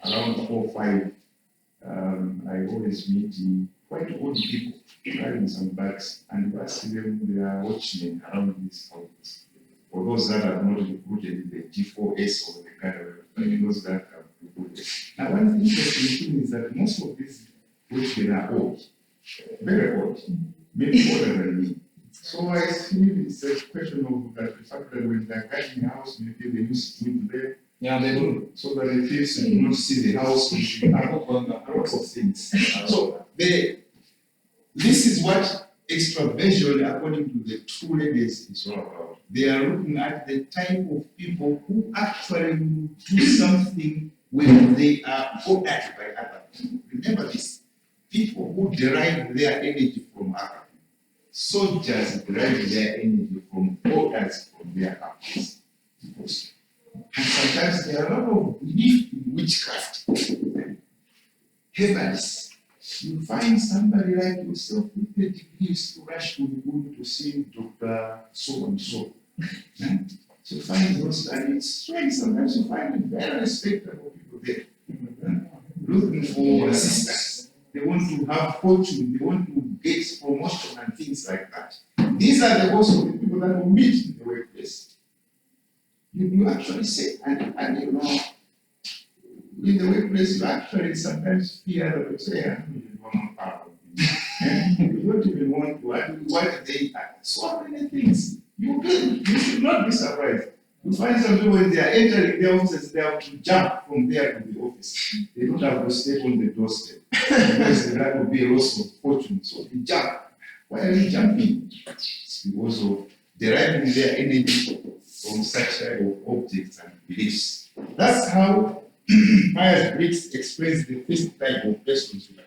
around 4 or 5, I always meet quite old people carrying some bags, and you ask them, they are watchmen around these houses. For those that have not recruited the G4S or the kind of those that have recruited. Now, one interesting thing is that most of these watchmen are old, very old, maybe older than me. So I feel it's a question of that the fact that when they're guarding the house, maybe they use to do there. Yeah, they do. So that the thieves do not see the house, which are lots of things. So this is what extraversion, according to the true ladies, is all about. They are looking at the type of people who actually do something when they are ordered by other people. Remember this, people who derive their energy from other people. Soldiers derive their energy from orders from their captains. And sometimes there are a lot of belief in witchcraft. Herbalists. You find somebody like yourself with the degrees to rush to the wood to see Dr. So and so. So you find those, and it's strange. Sometimes you find very respectable people there. Looking for assistance. They want to have fortune, they want to get promotion and things like that. These are the most of the people that will meet in the workplace. You actually say, and you know, in the workplace, you actually sometimes fear that you say, you don't part of it. You don't even want to, what they so many things. You should not be surprised. You find some people when they are entering the offices, they have to jump from there to the office. They don't have to stay on the doorstep. Because that would be a loss of fortune. So they jump. Why are you jumping? It's because of deriving their energy from such type of objects and beliefs. That's how Myers-Briggs explains the first type of persons you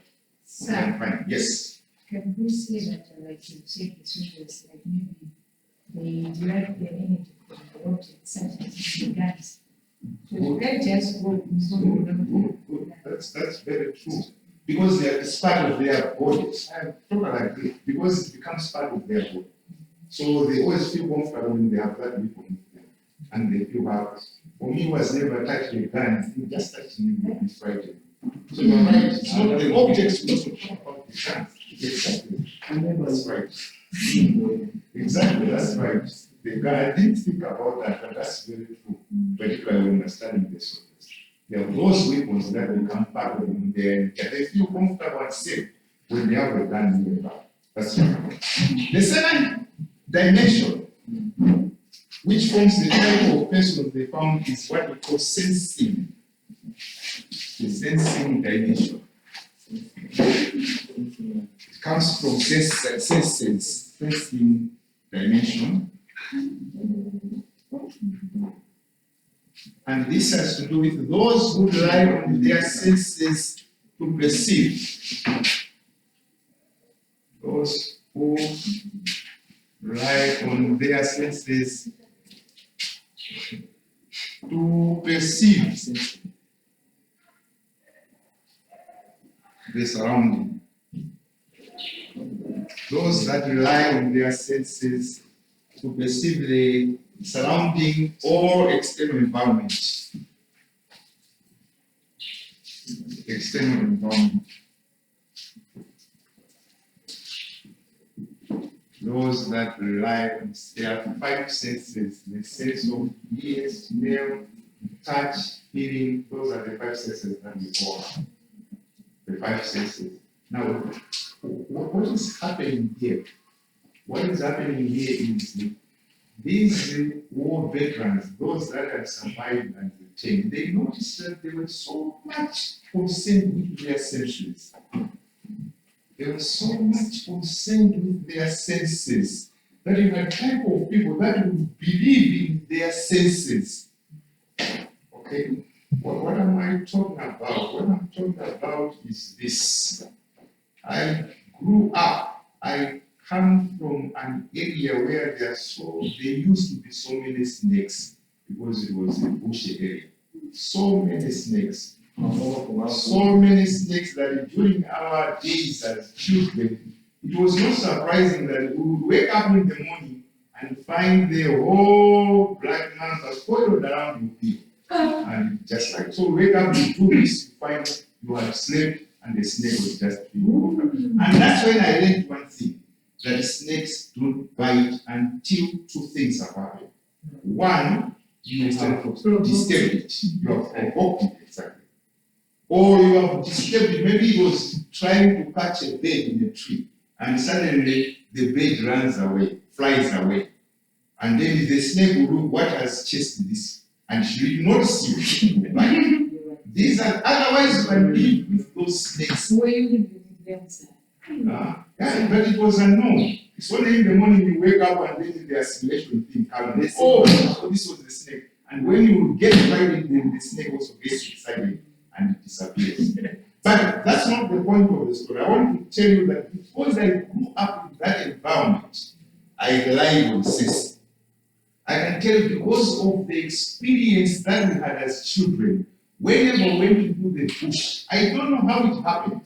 Sir, can find. Yes. can we say that, like you said, the soldiers, like maybe they derive their energy from the object, such as the guns? So you can't just go That's very true. Because it's part of their bodies. I totally agree. Because it becomes part of their body. So they always feel comfortable when they have that weapon with them. And they feel happy. For me, who was never touched a gun, just touching it would be frightened. So you're right. So the objects we also talk about the guns. Exactly. That's right. Exactly, that's right. The gun, I didn't think about that, but that's very true. Particularly when we're studying the soldiers. There are those weapons that become part of them. They feel comfortable and safe when they have a gun in their back. That's right. The second dimension, which forms the type of person they found, is what we call sensing. The sensing dimension. It comes from senses, sensing dimension. And this has to do with those who rely on their senses to perceive. Those who rely on their senses to perceive the surrounding. Those that rely on their senses to perceive the surrounding or external environment. External environment. Those that rely on their five senses, the sense of ear, smell, touch, feeling, those are the five senses that we call the five senses. Now, what is happening here? What is happening here is these war veterans, those that have survived and retained, they noticed that they were so much concerned with their senses. They were so much concerned with their senses that you had type of people that would believe in their senses. Okay, what am I talking about? What I'm talking about is this. I grew up, I come from an area where there used to be so many snakes because it was a bushy area. So many snakes. So many snakes that during our days as children, it was not surprising that we would wake up in the morning and find the whole black mamba coiled around you. And just like, so wake up, you do this, you find you have slept and the snake was just being over. And that's when I learned one thing, that snakes don't bite until two things have happened. One, you have disturbed it, you have provoked it, exactly. Or you have disturbed it, maybe it was trying to catch a bird in a tree, and suddenly the bird runs away, flies away. And then the snake will look, what has chased this? And she will not see it. These are, otherwise you can live with those snakes. Where you live with them, sir? Yeah, but it was unknown. It's only in the morning you wake up and then the assimilation thing comes. They say, oh, so this was the snake. And when you get frightened, then the snake also gets excited and it disappears. But that's not the point of the story. I want to tell you that because I grew up in that environment, I rely on sense. I can tell you because of the experience that we had as children, whenever we went into the bush, I don't know how it happened,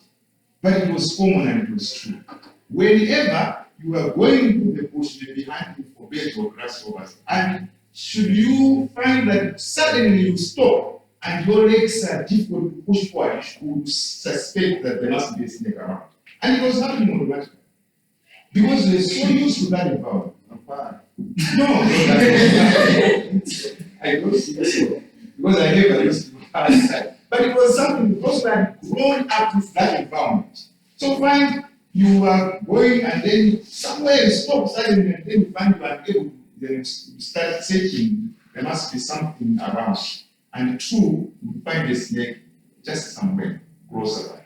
but it was common and it was true. Whenever you are going into the bush, they behind you for bears or grasshoppers, and should you find that suddenly you stop and your legs are difficult to push forward, you would suspect that there must be a snake around. And it was happening automatically. Because they're so used to that environment. No, I don't think so. Because I never used to go outside. But it was something because I had grown up with that environment. So find you are going and then somewhere you stop suddenly and then you find you are able to start searching. There must be something around. And true, you find a snake just somewhere closer by.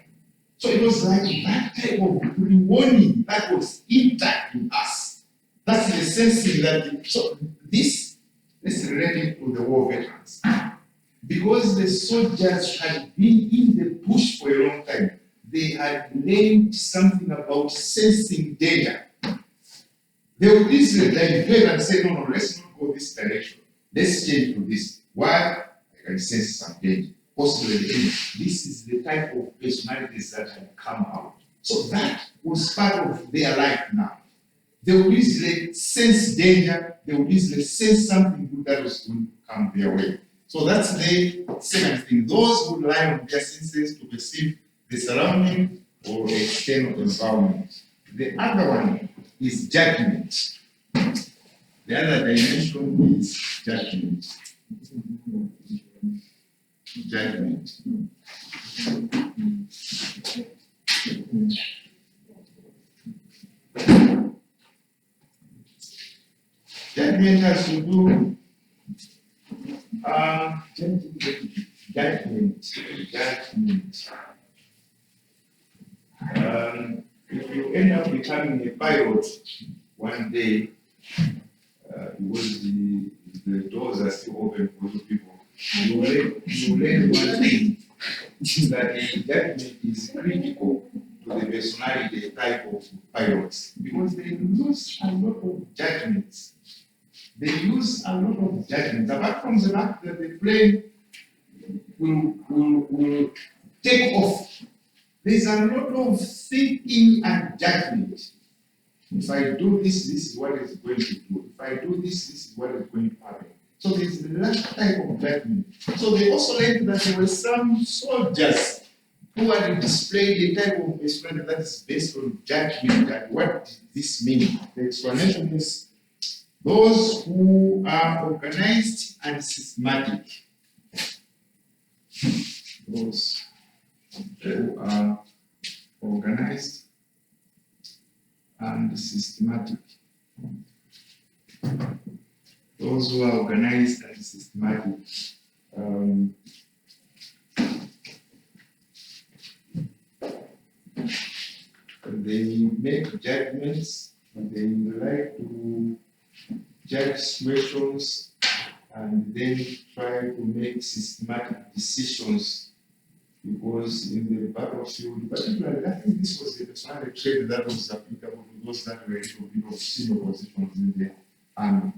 So it was like that type of warning that was intact in us. That's the sensing that so this let's relate it to the war veterans. Because the soldiers had been in the bush for a long time, they had learned something about sensing danger. They would easily divert and say, no, let's not go this direction. Let's change to this. Why? I can sense some danger. Possibly, this is the type of personalities that have come out. So that was part of their life now. They would easily sense danger, they would easily sense something good that was going to come their way. So that's the second thing. Those who rely on their senses to perceive the surrounding or external environment. The other one is judgment. The other dimension is judgment. Judgment. Judgment has to do judgment. If you end up becoming a pilot one day, because the doors are still open for those people, you learn one thing, that the judgment is critical to the personality type of pilots, because they use a lot of judgments. They use a lot of judgments, apart from the fact that the plane will take off. There's a lot of thinking and judgment. If I do this, this is what it's going to do. If I do this, this is what is going to happen. So there's that type of judgment. So they also learned that there were some soldiers who had displayed a type of personality that is based on judgment. And what does this mean? The explanation is those who are organized and systematic. Those who are organized and systematic. Those who are organized and systematic. They make judgments, they like to judge situations and then try to make systematic decisions. Because in the battlefield, particularly, I think this was the personality trait that was applicable to those that were in of senior positions in the army.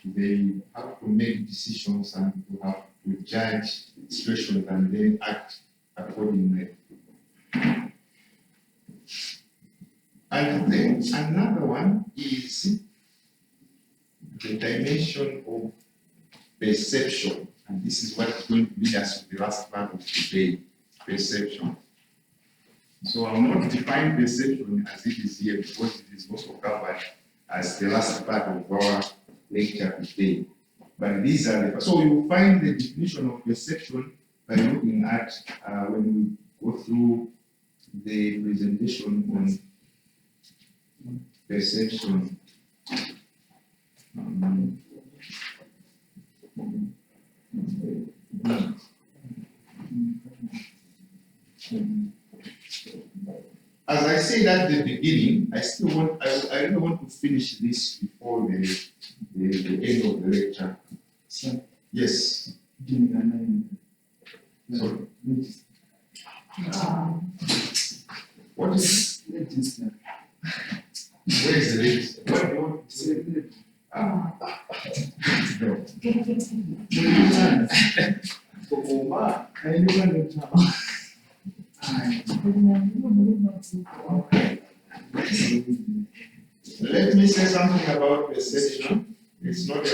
They have to make decisions and to have to judge situations and then act accordingly. And then another one is the dimension of perception. And this is what is going to lead us to the last part of today. Perception. So I'll not define perception as it is here because it is also covered as the last part of our lecture today. But these are the, so you find the definition of perception by looking at when we go through the presentation on perception. As I said at the beginning, I really want to finish this before the end of the lecture. Sir. Yes. Sorry. What is Register. where is the register? What do you want to say? Let me say something about perception. It's not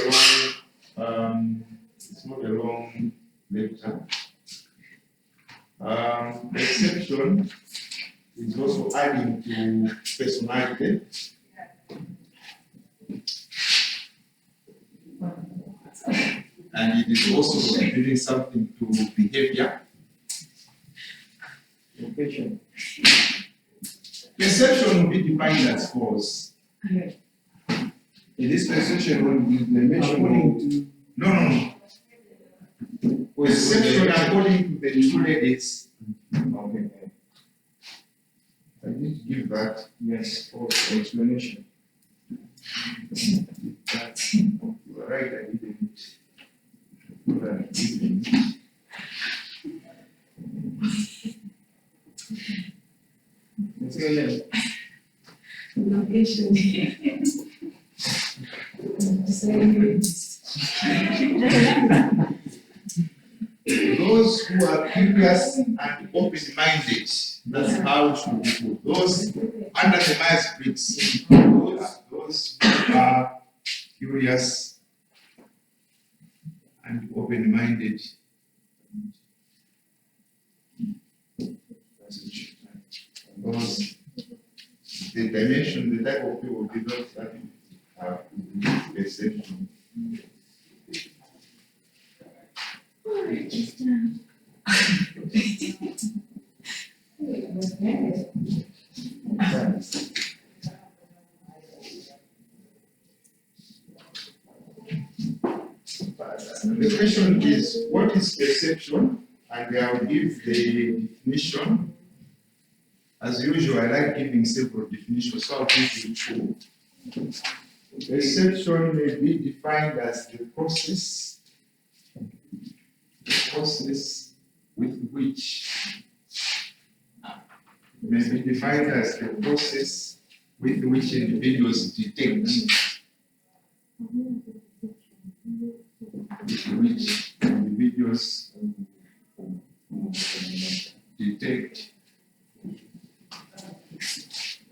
a long lecture. Perception is also adding to personality. And it is also doing something to behavior. Perception will be defined as false. In this perception, when you mention No. Perception according to the two ladies. okay, I need to give that. yes, for explanation. You are right, I didn't. Let's go left. Location. Those who are curious and open-minded, that's how it should be put. Those under the Myers-Briggs, those who are curious and open-minded. Those, the dimension, the type of people did not have perception. The question is, what is perception? And I will give the definition. As usual, I like giving several definitions, so I'll give you two. Perception may be defined as the process with which individuals detect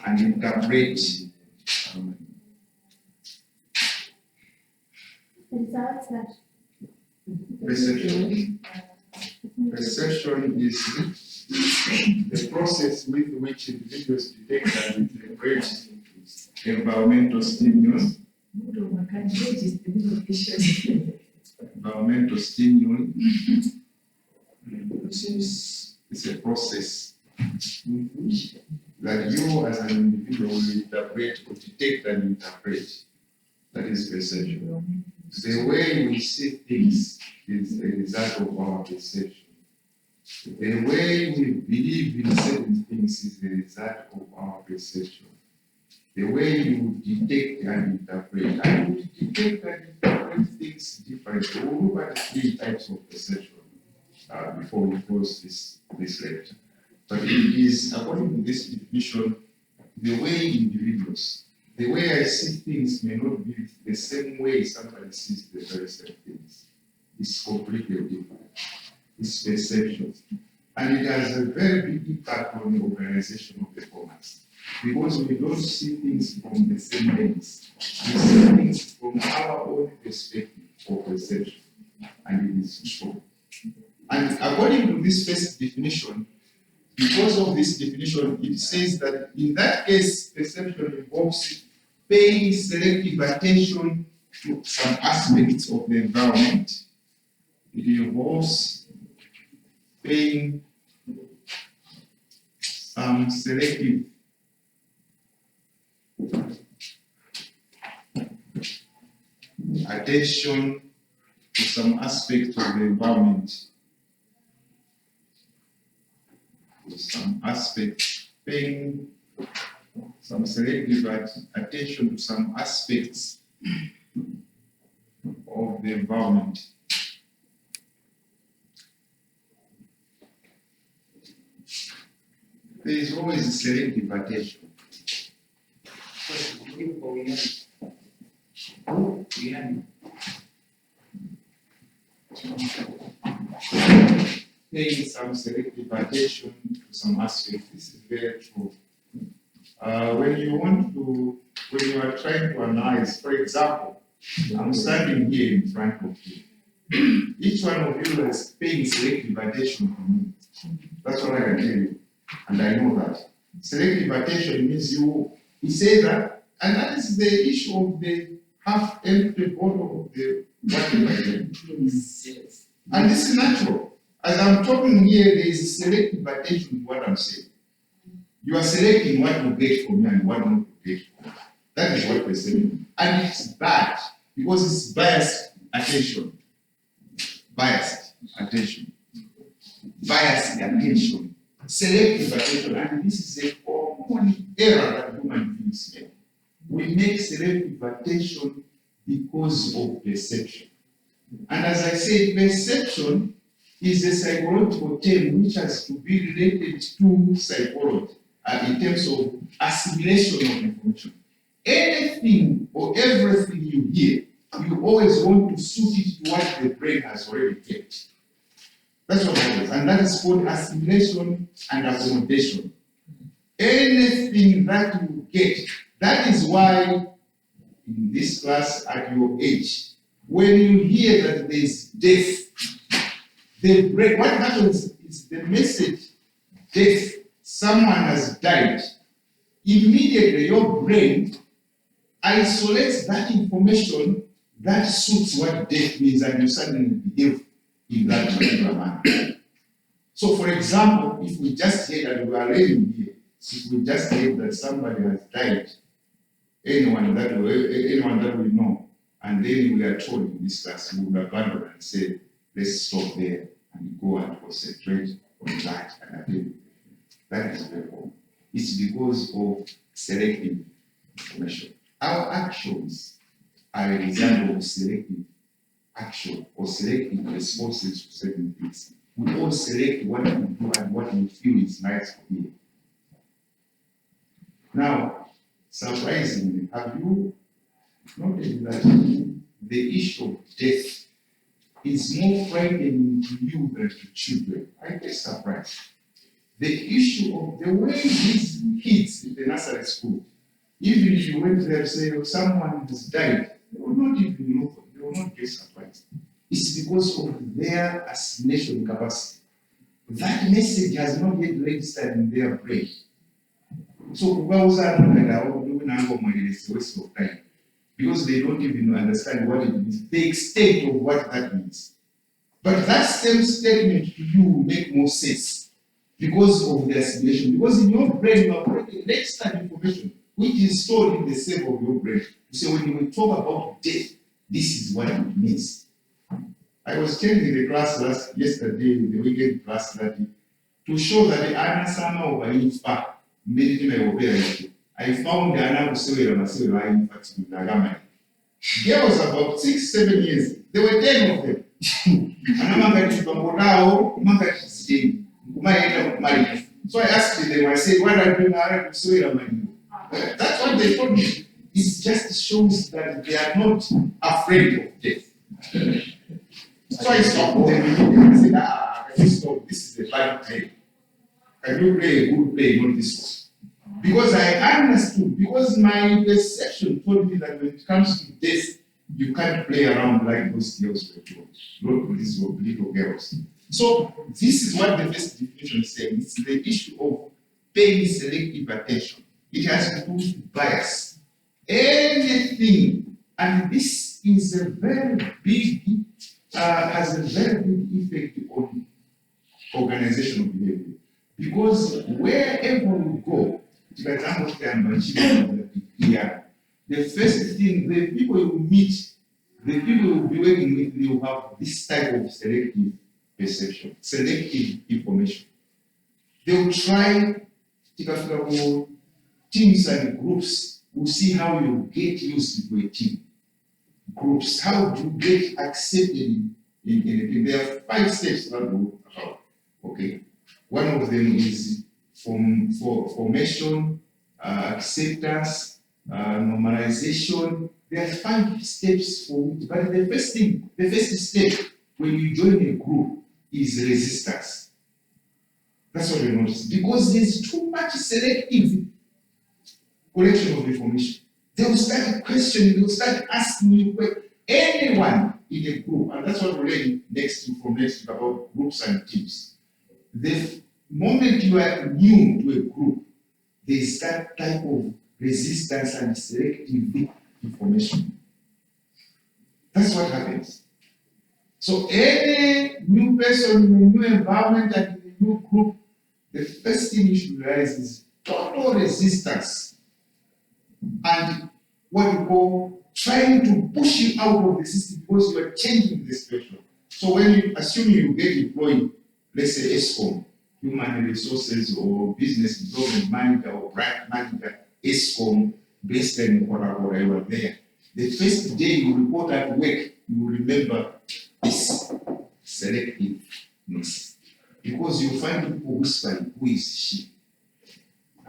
and interpret perception. Perception is the process with which individuals detect and interpret environmental stimuli. Environmental stimuli. It's a process with which that you as an individual will interpret or detect and interpret. That is perception. The way we see things is a result of our perception. The way we believe in certain things is a result of our perception. The way you detect and interpret. And we detect and interpret things differently. We'll look at 3 types of perception before we close this lecture. But it is, according to this definition, the way individuals, the way I see things may not be the same way somebody sees the very same things. It's completely different. It's perception. And it has a very big impact on the organizational performance. Because we don't see things from the same lens. We see things from our own perspective or perception. And it is true. And according to this first definition, because of this definition, it says that in that case, perception involves paying selective attention to some aspects of the environment. It involves paying some selective attention to some aspects of the environment. Some aspects, paying some selective attention to some aspects of the environment. There is always a selective attention. Paying some selective attention to some aspects. This is very true. When you are trying to analyze, for example, I'm standing here in front of you. Each one of you is paying selective attention to me. That's what I can tell you. And I know that. Selective attention means he says that, and that is the issue of the half-empty bottle of the water. Yes. And this is natural. As I'm talking here, there is selective attention to what I'm saying. You are selecting what to get from me and what not to get from me. That is what we're saying. And it's bad because it's biased attention. Biased attention. Biased attention. Selective attention. And this is a common error that human beings make. We make selective attention because of perception. And as I said, perception is a psychological term which has to be related to psychology in terms of assimilation of information. Anything or everything you hear, you always want to suit it to what the brain has already kept. That's what happens, and that is called assimilation and accommodation. Anything that you get, that is why in this class at your age, when you hear that there is death, the brain, what happens is the message, death, someone has died, immediately your brain isolates that information that suits what death means, and you suddenly behave in that particular manner. So, for example, if we just hear that we are living here, if we just hear that somebody has died, anyone that we know, and then we are told in this class, we will abandon and say, let's stop there and go and concentrate on that and attend. That is very wrong. It's because of selective information. Our actions are a result of selective action or selective responses to certain things. We all select what we do and what we feel is nice for you. Now, surprisingly, have you noticed that the issue of death is more frightening to you than to children? I get surprised. The issue of the way these kids in the nursery school, even if you went there and say, oh, someone has died, they will not even know, they will not get surprised. It's because of their assimilation capacity. That message has not yet registered in their brain. So, waste of time, because they don't even understand what it means, the extent of what that means. But that same statement to you will make more sense because of the assimilation. Because in your brain, you have already registered information which is stored in the cell of your brain. So when we talk about death, this is what it means. I was telling the class yesterday, the weekend class, that to show that the anasama of Ifa, I found the Anna girls about 6-7 years, there were 10 of them. So I asked them, I said, what are you doing? That's what they told me. It just shows that they are not afraid of death. So I stopped them. I said, can you stop? This is a bad play. Can you play a good play, not this one? Because I understood, because my perception told me that when it comes to death, you can't play around like those girls were doing. Not these little girls. So this is what the first definition is saying. It's the issue of paying selective attention. It has to do with bias. Anything, and this is a very big, has a very big effect on organizational behavior. Because wherever we go, for example, the first thing, the people you meet, the people you will be working with, they will have this type of selective perception, selective information. They will try to teams and groups will see how you get used to a team. Groups, how do you get accepted in there are 5 steps that we will about. Okay. One of them is formation, acceptance, normalization. There are 5 steps for it, but the first step when you join a group is resistance. That's what you notice. Because there's too much selective collection of information. They will start questioning, they will start asking you anyone in a group, and that's what we're learning next week about groups and teams. The moment you are new to a group, there is that type of resistance and selective information. That's what happens. So any new person in a new environment and in a new group, the first thing you should realize is total resistance and what you call trying to push you out of the system because you are changing the situation. So when you assume you get employed, let's say ESCOM, human resources or business development manager or brand manager, ESCOM, based in Kora, you are there. The first day you report at work, you will remember this selectiveness. Because you find people whispering, who is she?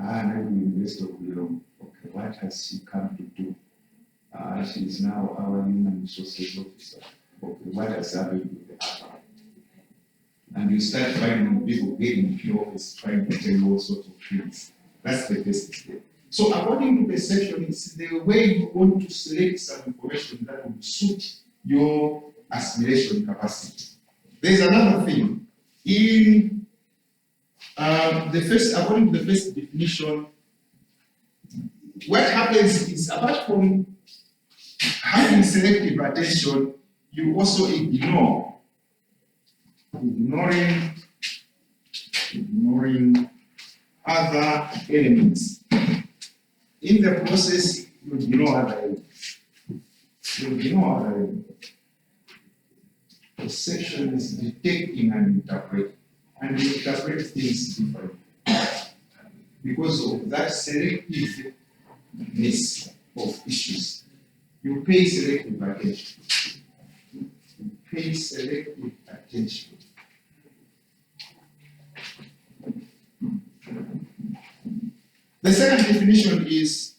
Maybe in the rest of the room. Okay, what has she come to do? She is now our human resources officer. Okay, what has happened with the other? And you start finding people getting into your office trying to tell you all sorts of things. That's the first step. So according to perception, it's the way you want to select some information that will suit your aspiration capacity. There's another thing. In according to the first definition, what happens is, apart from having selective attention, you also ignoring other elements. In the process, you ignore other elements. Perception is detecting and interpreting. And you interpret things differently. Because of that selectiveness of issues, you pay selective attention. The second definition is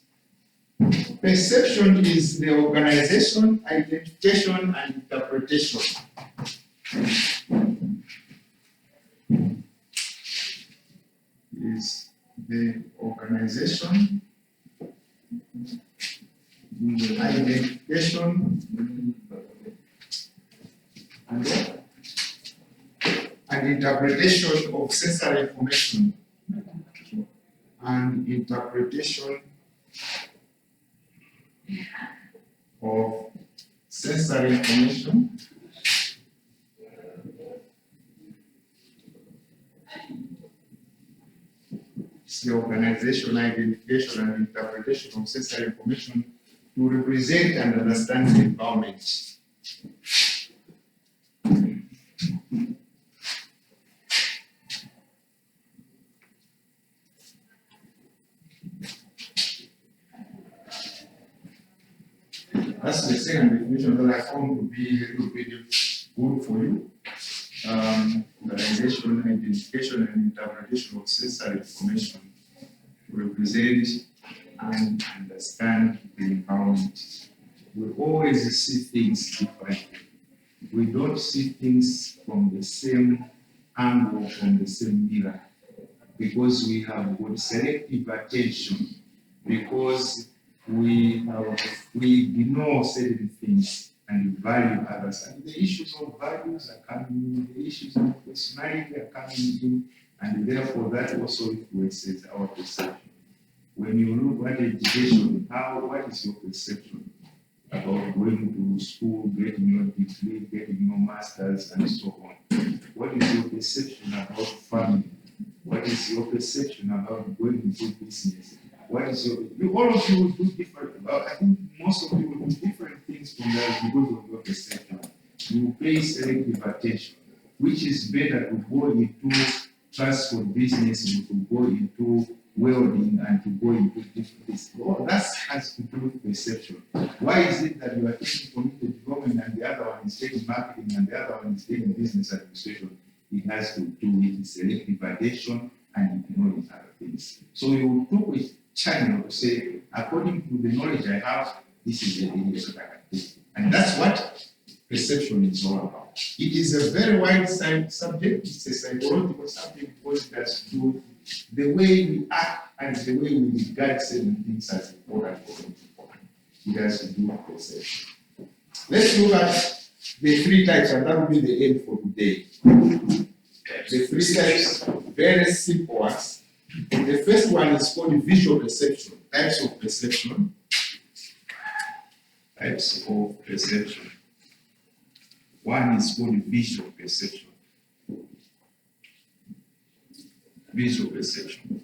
perception is the organization, identification, and interpretation. Is the organization, identification, and interpretation of sensory information. And interpretation of sensory information. It's the organization, identification, and interpretation of sensory information to represent and understand the environment. That's the second definition that I found to be a little bit good for you. Organization, identification, and interpretation of sensory information to represent and understand the environment. We always see things differently. We don't see things from the same angle, from the same mirror, because we have got selective attention, because we ignore certain things and value others. And the issues of values are coming in, the issues of personality are coming in, and therefore that also influences our perception. When you look at education, what is your perception about going to school, getting your degree, getting your masters, and so on? What is your perception about family? What is your perception about going into business? What is all of you will do different. I think most of you will do different things from that because of your perception. You pay selective attention, which is better to go into transport business, and to go into welding, and to go into different things. All that has to do with perception. Why is it that you are taking community development and the other one is taking marketing and the other one is taking business administration? It has to do with selective attention and ignoring other things. So you took a channel to say, according to the knowledge I have, this is the area that I can do. And that's what perception is all about. It is a very wide subject. It's a psychological subject because it has to do with the way we act and the way we regard certain things as important or important. It has to do with perception. Let's look at the three types, and that will be the end for today. The three types, very simple ones. The first one is called visual perception. Types of perception. Types of perception. One is called visual perception. Visual perception.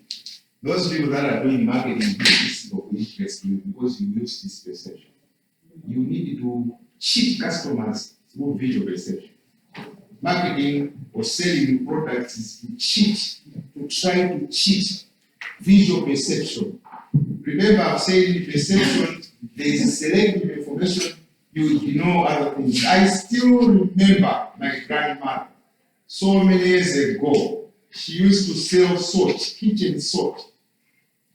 Those people that are doing marketing, this is of interest to you because you use this perception. You need to cheat customers through visual perception. Marketing or selling products is to cheat, to try to cheat visual perception. Remember, I'm saying perception, there is selective information information, you ignore other things. I still remember my grandmother, so many years ago, she used to sell salt, kitchen salt.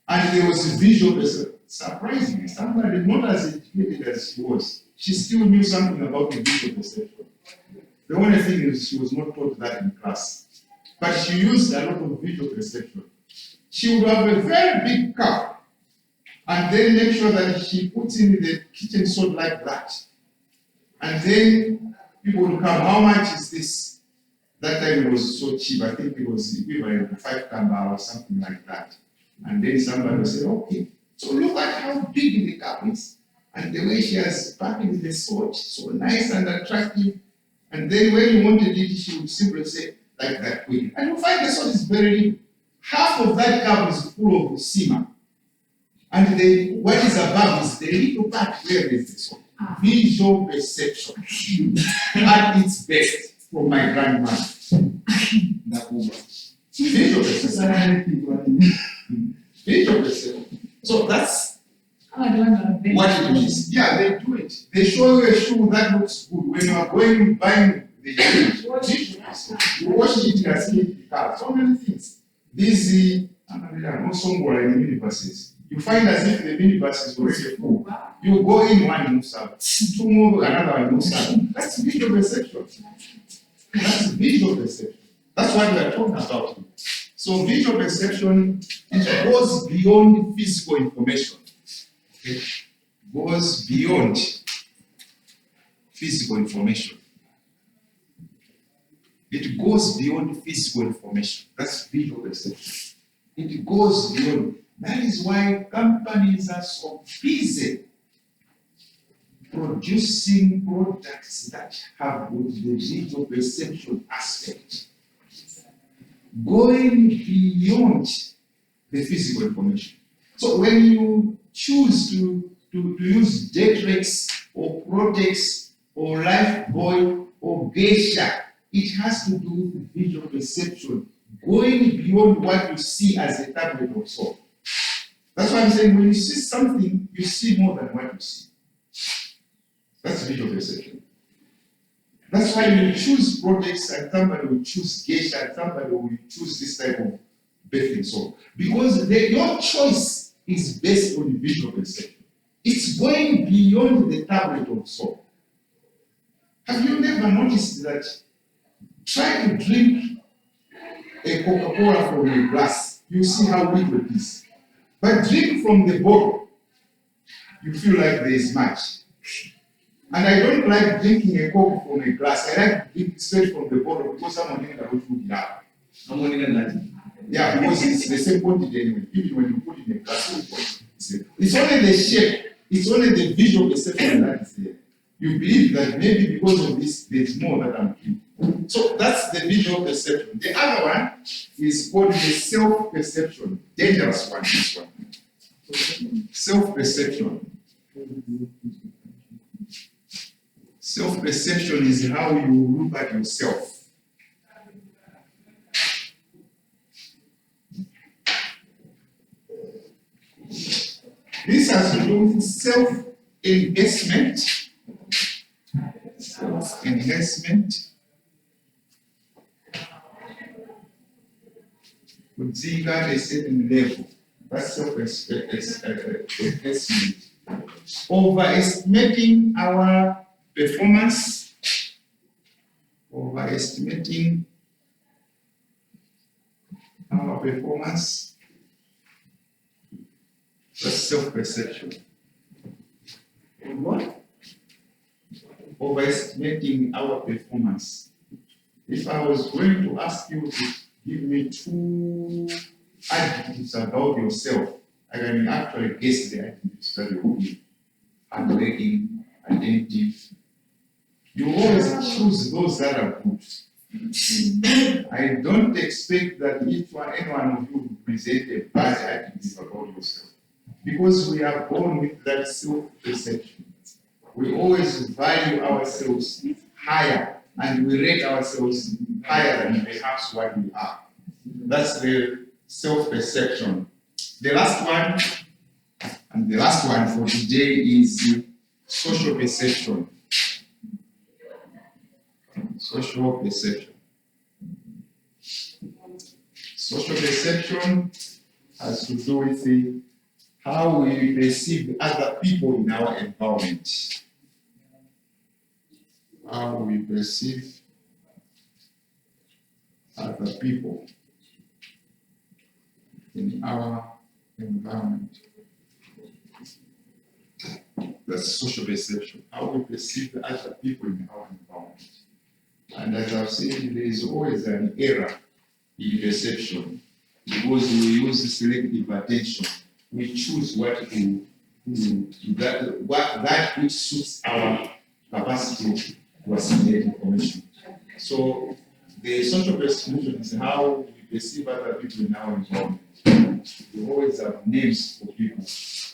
And there was a visual person. Surprisingly, somebody not as educated as she was, she still knew something about the visual perception. The only thing is she was not taught that in class. But she used a lot of visual perception. She would have a very big cup and then make sure that she puts in the kitchen salt like that. And then people would come, how much is this? That time it was so cheap, I think it was equivalent to 5 kamba or something like that. And then somebody will say, okay, so look at how big the cup is. And the way she has packaged the salt, so nice and attractive. And then when you wanted it, she would simply say, like that way. And you find the salt is very little. Half of that cup is full of sima. And then what is above is the little part where there is the salt. Visual perception at its best from my grandmother. Visual perception. Visual perception. So that's what it means. Yeah, they do it. They show you a shoe that looks good. When you are going buying the shoe, you wash it, you can see the color. So many things. These no somewhere in the minibuses. You find as if the minibus is already full. You go in one moves out, two move, another one moves out. That's visual perception. That's visual perception. That's what we are talking about. So visual perception, it goes beyond physical information. Okay? Goes beyond physical information. It goes beyond physical information. That's visual perception. It goes beyond. That is why companies are so busy producing products that have the visual perception aspect, going beyond the physical information. So when you choose to use Dettrex or Protex or Lifebuoy or Geisha, it has to do with visual perception, going beyond what you see as a tablet of salt. That's why I'm saying when you see something, you see more than what you see. That's visual perception. That's why you choose products and somebody will choose Geisha and somebody will choose this type of bathing soap. Because your choice is based on visual perception. It's going beyond the tablet of soap. Have you never noticed that? Try to drink a Coca-Cola from a glass, you see how little it is. But drink from the bottle, you feel like there is much. And I don't like drinking a Coke from a glass. I like to drink straight from the bottle because someone in the road food it up. Yeah, because it's the same quantity anyway. Even when you put it in a glass, it's only the shape, it's only the visual perception that is there. You believe that maybe because of this, there's more that I'm doing. So that's the visual perception. The other one is called the self-perception. Dangerous one, this one. Self-perception. Self-perception is how you look at yourself. This has to do with self-investment. Self-investment. Could at a certain level. That's self-investment. Overestimating our performance, overestimating our performance. That's self-perception. What? Overestimating our performance. If I was going to ask you to give me 2 adjectives about yourself, I can actually guess the adjectives that you will give. Hardworking, attentive. You always choose those that are good. I don't expect that any one of you will present a bad adjective about yourself. Because we are born with that self-perception. We always value ourselves higher and we rate ourselves higher than perhaps what we are. That's the self-perception. The last one, and the last one for today is social perception. Social perception. Social perception has to do with how we perceive other people in our environment. How we perceive other people in our environment. That's social perception. How we perceive the other people in our environment. And as I've said, there is always an error in perception because we use selective attention. We choose that which suits our capacity to assimilate information. So the social perception is how we perceive other people in our environment. We always have names for people.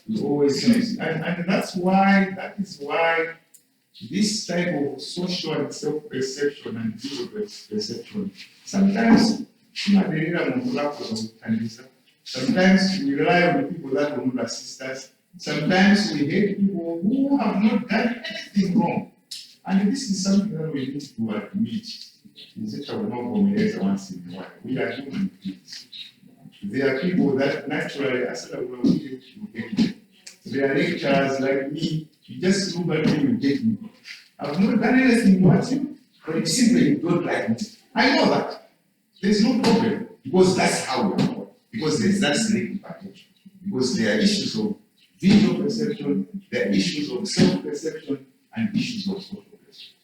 We always use, and that is why this type of social and self-perception and visual perception, sometimes we rely on the people that will not assist us. Sometimes we hate people who have not done anything wrong. And this is something that we need to admit. We are human beings. There are people that naturally, there are lecturers like me, you just look at me, you get me. I've not done anything towards you, but it seems like you don't like me. I know that. There's no problem, because that's how we are. Because there's that selective attention. Because there are issues of visual perception, there are issues of self-perception, and issues of social perception.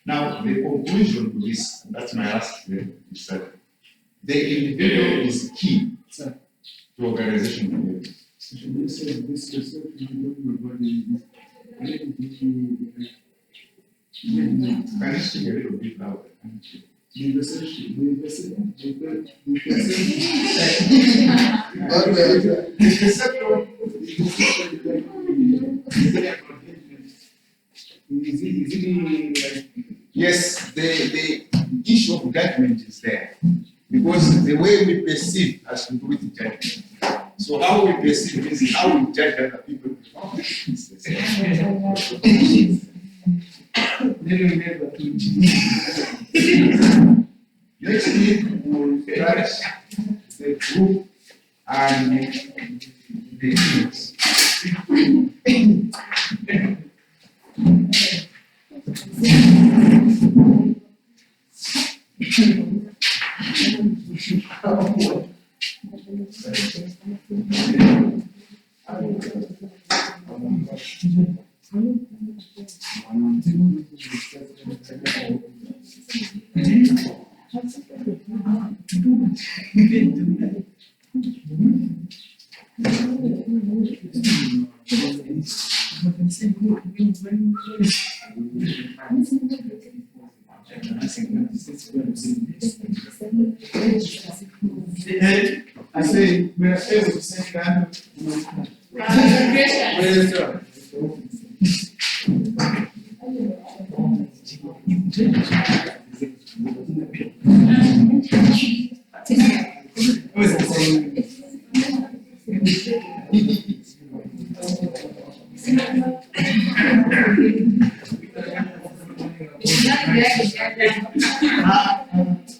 Now, the conclusion to this, that's my last statement, is that the individual is key to organization behavior. Can you speak a little bit louder? The perception yes, the issue of judgment is there. Because the way we perceive has to do with judgment. So how we perceive is how we judge other people. Next week we will judge the group and the teams. I say, we are able to say that.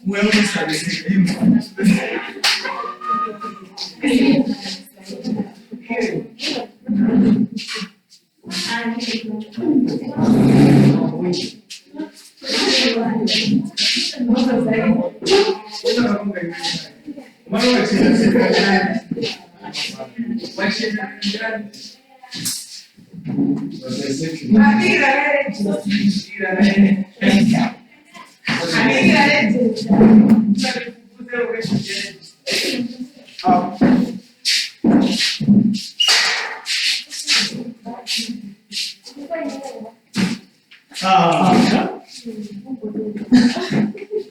We almost have the same.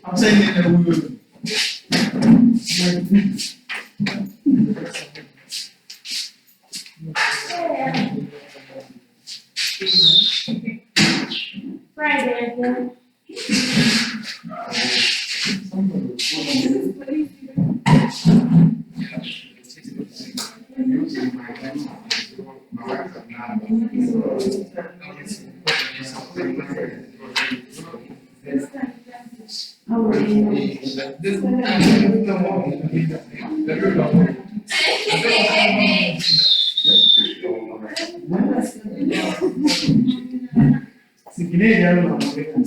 I'm saying that we will. Friday again. My wife Si quiere ya lo vamos a ver.